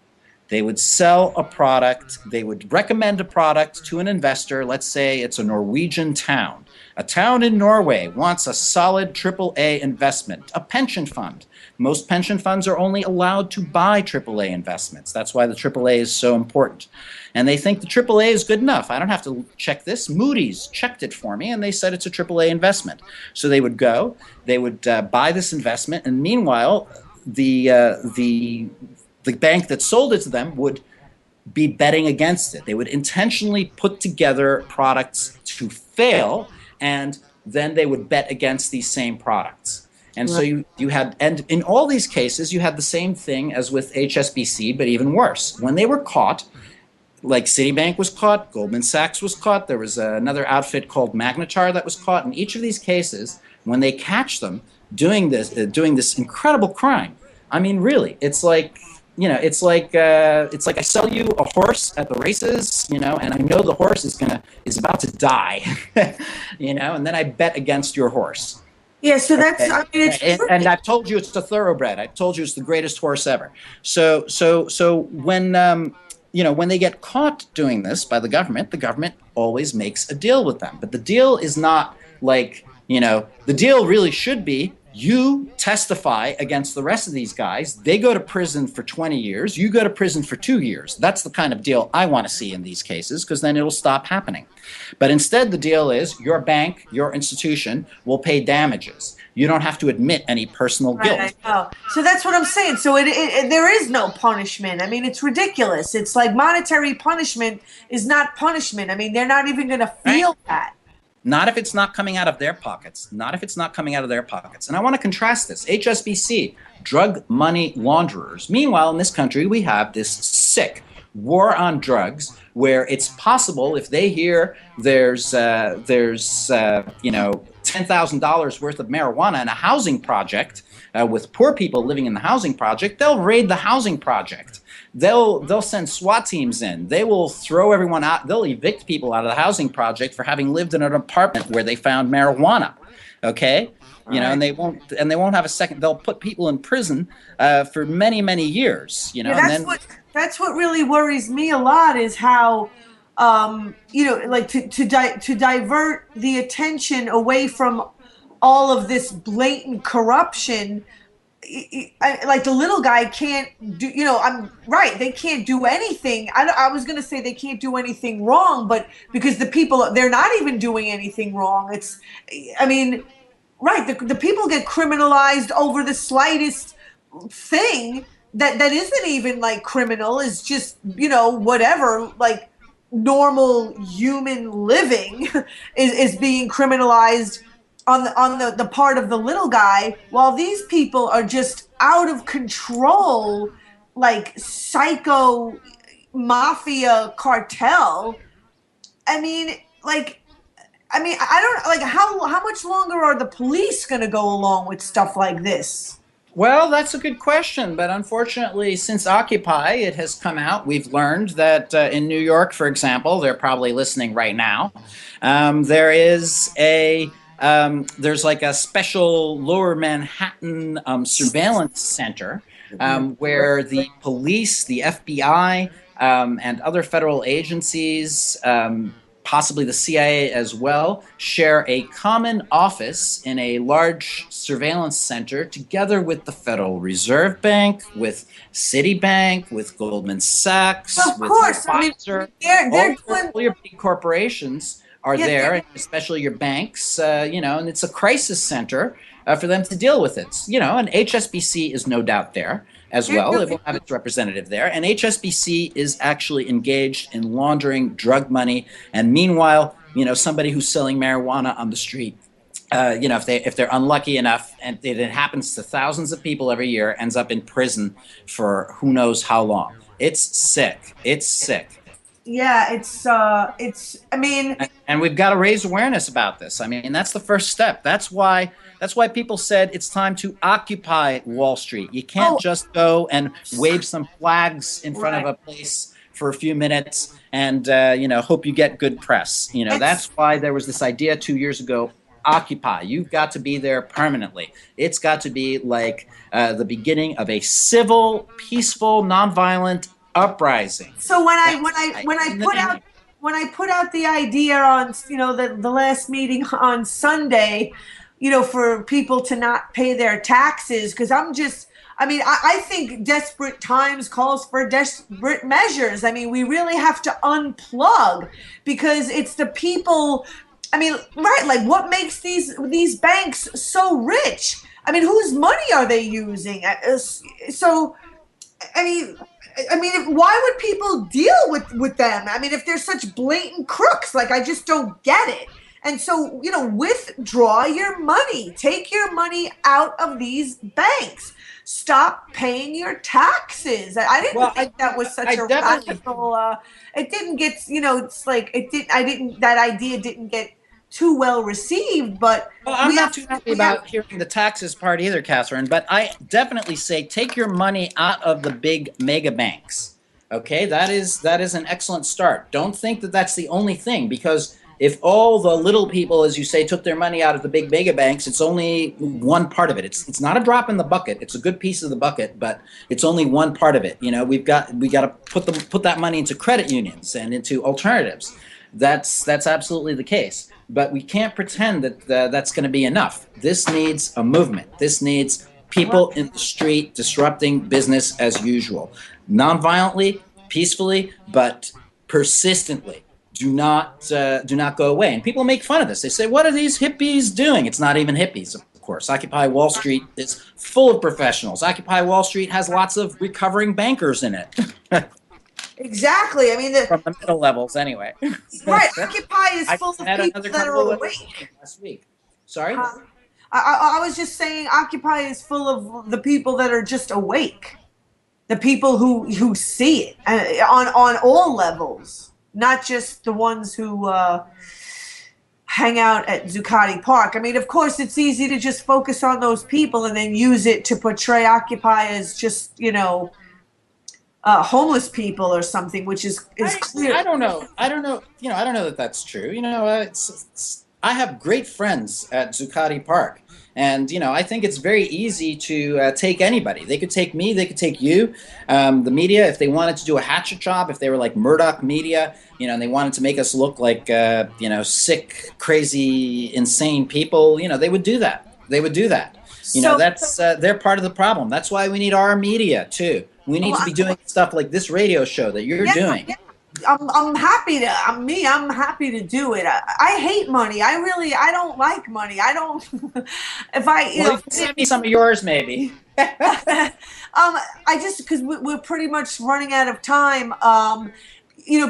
They would sell a product, they would recommend a product to an investor. Let's say it's a Norwegian town. A town in Norway wants a solid AAA investment, a pension fund. Most pension funds are only allowed to buy AAA investments. That's why the AAA is so important. And they think the AAA is good enough. I don't have to check this. Moody's checked it for me, and they said it's a AAA investment. So they would go, they would buy this investment, and meanwhile, the bank that sold it to them would be betting against it. They would intentionally put together products to fail, and then they would bet against these same products. And so you had, and in all these cases, you had the same thing as with HSBC, but even worse. When they were caught, like Citibank was caught, Goldman Sachs was caught, there was another outfit called Magnetar that was caught. In each of these cases, when they catch them doing this incredible crime, I mean, really, it's like, you know, it's like I sell you a horse at the races, you know, and I know the horse is about to die, you know, and then I bet against your horse. Yeah, so that's, I mean, it's and I've told you it's a thoroughbred. I've told you it's the greatest horse ever. So when you know, when they get caught doing this by the government always makes a deal with them. But the deal is not like, you know, the deal really should be you testify against the rest of these guys. They go to prison for 20 years. You go to prison for 2 years. That's the kind of deal I want to see in these cases, because then it'll stop happening. But instead, the deal is your bank, your institution will pay damages. You don't have to admit any personal guilt. Right, I know. So that's what I'm saying. So there is no punishment. I mean, it's ridiculous. It's like monetary punishment is not punishment. I mean, they're not even going to feel that. Not if it's not coming out of their pockets. Not if it's not coming out of their pockets. And I want to contrast this. HSBC, drug money launderers. Meanwhile, in this country, we have this sick war on drugs where it's possible if they hear there's you know, $10,000 worth of marijuana in a housing project with poor people living in the housing project, they'll raid the housing project. They'll send SWAT teams in. They will throw everyone out. They'll evict people out of the housing project for having lived in an apartment where they found marijuana. Okay, you know, and they won't have a second. They'll put people in prison for many, many years. You know, yeah, that's what really worries me a lot is how, you know, like to divert the attention away from all of this blatant corruption. Like the little guy can't do, you know, I'm right. They can't do anything. I was going to say they can't do anything wrong, but because the people, they're not even doing anything wrong. It's, I mean, right. The people get criminalized over the slightest thing that isn't even like criminal, is just, you know, whatever, like normal human living is being criminalized on the part of the little guy, while these people are just out of control, like psycho mafia cartel. I mean, I don't, like, how much longer are the police going to go along with stuff like this? Well, that's a good question, but unfortunately, since Occupy, it has come out. We've learned that in New York, for example, they're probably listening right now. There is there's like a special Lower Manhattan surveillance center where the police, the FBI, and other federal agencies, possibly the CIA as well, share a common office in a large surveillance center together with the Federal Reserve Bank, with Citibank, with Goldman Sachs, of with course. Pfizer. I mean, all your big corporations are there, and especially your banks, you know, and it's a crisis center for them to deal with it. You know, and HSBC is no doubt there as well. It will have its representative there. And HSBC is actually engaged in laundering drug money. And meanwhile, you know, somebody who's selling marijuana on the street, you know, if they're unlucky enough, and it happens to thousands of people every year, ends up in prison for who knows how long. It's sick. It's sick. Yeah, it's, I mean, and we've got to raise awareness about this. I mean, that's the first step. That's why people said it's time to occupy Wall Street. You can't just go and wave some flags in front of a place for a few minutes and, you know, hope you get good press. You know, that's why there was this idea 2 years ago, Occupy. You've got to be there permanently. It's got to be like the beginning of a civil, peaceful, nonviolent uprising. So when I put out the idea on, you know, the last meeting on Sunday, you know, for people to not pay their taxes, because I think desperate times calls for desperate measures. I mean, we really have to unplug, because it's the people. I mean, right, like what makes these banks so rich? I mean, whose money are they using? So, I mean, why would people deal with them? I mean, if they're such blatant crooks, like, I just don't get it. And so, withdraw your money. Take your money out of these banks. Stop paying your taxes. I didn't think that was such a radical. It didn't get, it's like it did. I didn't. That idea didn't get too well received. But I'm not too happy about hearing the taxes part either, Catherine. But I definitely say take your money out of the big mega banks. Okay, that is an excellent start. Don't think that that's the only thing, because if all the little people, as you say, took their money out of the big mega banks, it's only one part of it. It's not a drop in the bucket. It's a good piece of the bucket, but it's only one part of it. We got to put that money into credit unions and into alternatives. That's absolutely the case. But we can't pretend that that's going to be enough. This needs a movement. This needs people in the street disrupting business as usual. Non-violently, peacefully, but persistently. Do not go away. And people make fun of this. They say, what are these hippies doing? It's not even hippies, of course. Occupy Wall Street is full of professionals. Occupy Wall Street has lots of recovering bankers in it. Exactly. I mean, from the middle levels, anyway. Right. Occupy is full of people that are awake. Last week. Sorry? I was just saying Occupy is full of the people that are just awake. The people who see it on all levels, not just the ones who hang out at Zuccotti Park. I mean, of course, it's easy to just focus on those people and then use it to portray Occupy as just, homeless people or something, which is clear. I don't know. I don't know that that's true. I have great friends at Zuccotti Park. And, I think it's very easy to take anybody. They could take me. They could take you. The media, if they wanted to do a hatchet job, if they were like Murdoch media, and they wanted to make us look like, sick, crazy, insane people, they would do that. They would do that. That's they're part of the problem. That's why we need our media, too. We need to be doing stuff like this radio show that you're doing. Yeah. I'm happy to. I'm happy to do it. I hate money. I don't like money. I don't. Send me some of yours, maybe. I just because we're pretty much running out of time.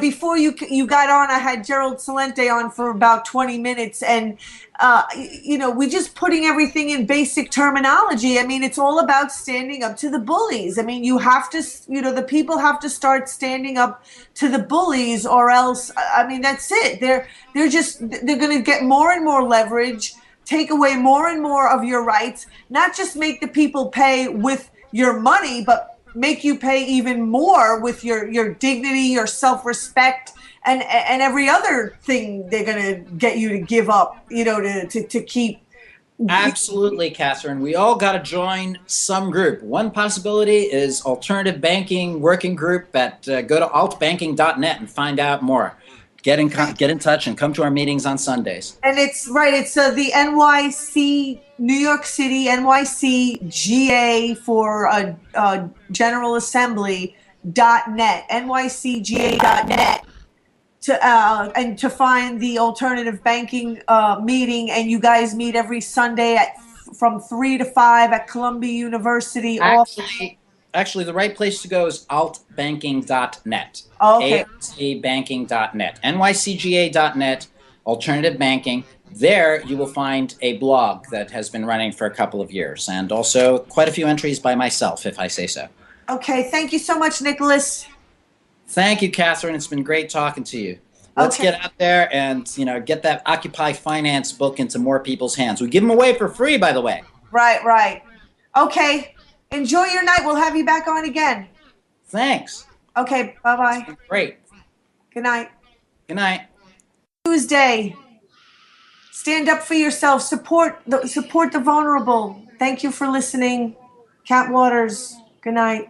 Before you got on, I had Gerald Celente on for about 20 minutes, and we're just putting everything in basic terminology. I memean, it's all about standing up to the bullies. I mean, you have to, the people have to start standing up to the bullies, or else, I mean, that's it. They're going to get more and more leverage, take away more and more of your rights, not just make the people pay with your money, but make you pay even more with your dignity, your self-respect, and every other thing they're going to get you to give up, to keep. Absolutely, Catherine. We all got to join some group. One possibility is Alternative Banking Working Group. Go to altbanking.net and find out more. Get in touch and come to our meetings on Sundays. And it's right. It's the NYC, New York City, NYC GA for General Assembly .net, nycga.net to find the alternative banking meeting. And you guys meet every Sunday from 3 to 5 at Columbia University. Actually, the right place to go is altbanking.net. Okay. altbanking.net. nycga.net, alternative banking. There you will find a blog that has been running for a couple of years, and also quite a few entries by myself, if I say so. Okay. Thank you so much, Nicholas. Thank you, Catherine. It's been great talking to you. Let's get out there and get that Occupy Finance book into more people's hands. We give them away for free, by the way. Right. Okay. Enjoy your night. We'll have you back on again. Thanks. Okay. Bye-bye. Great. Good night. Good night. Tuesday. Stand up for yourself. Support the vulnerable. Thank you for listening. Cat Waters. Good night.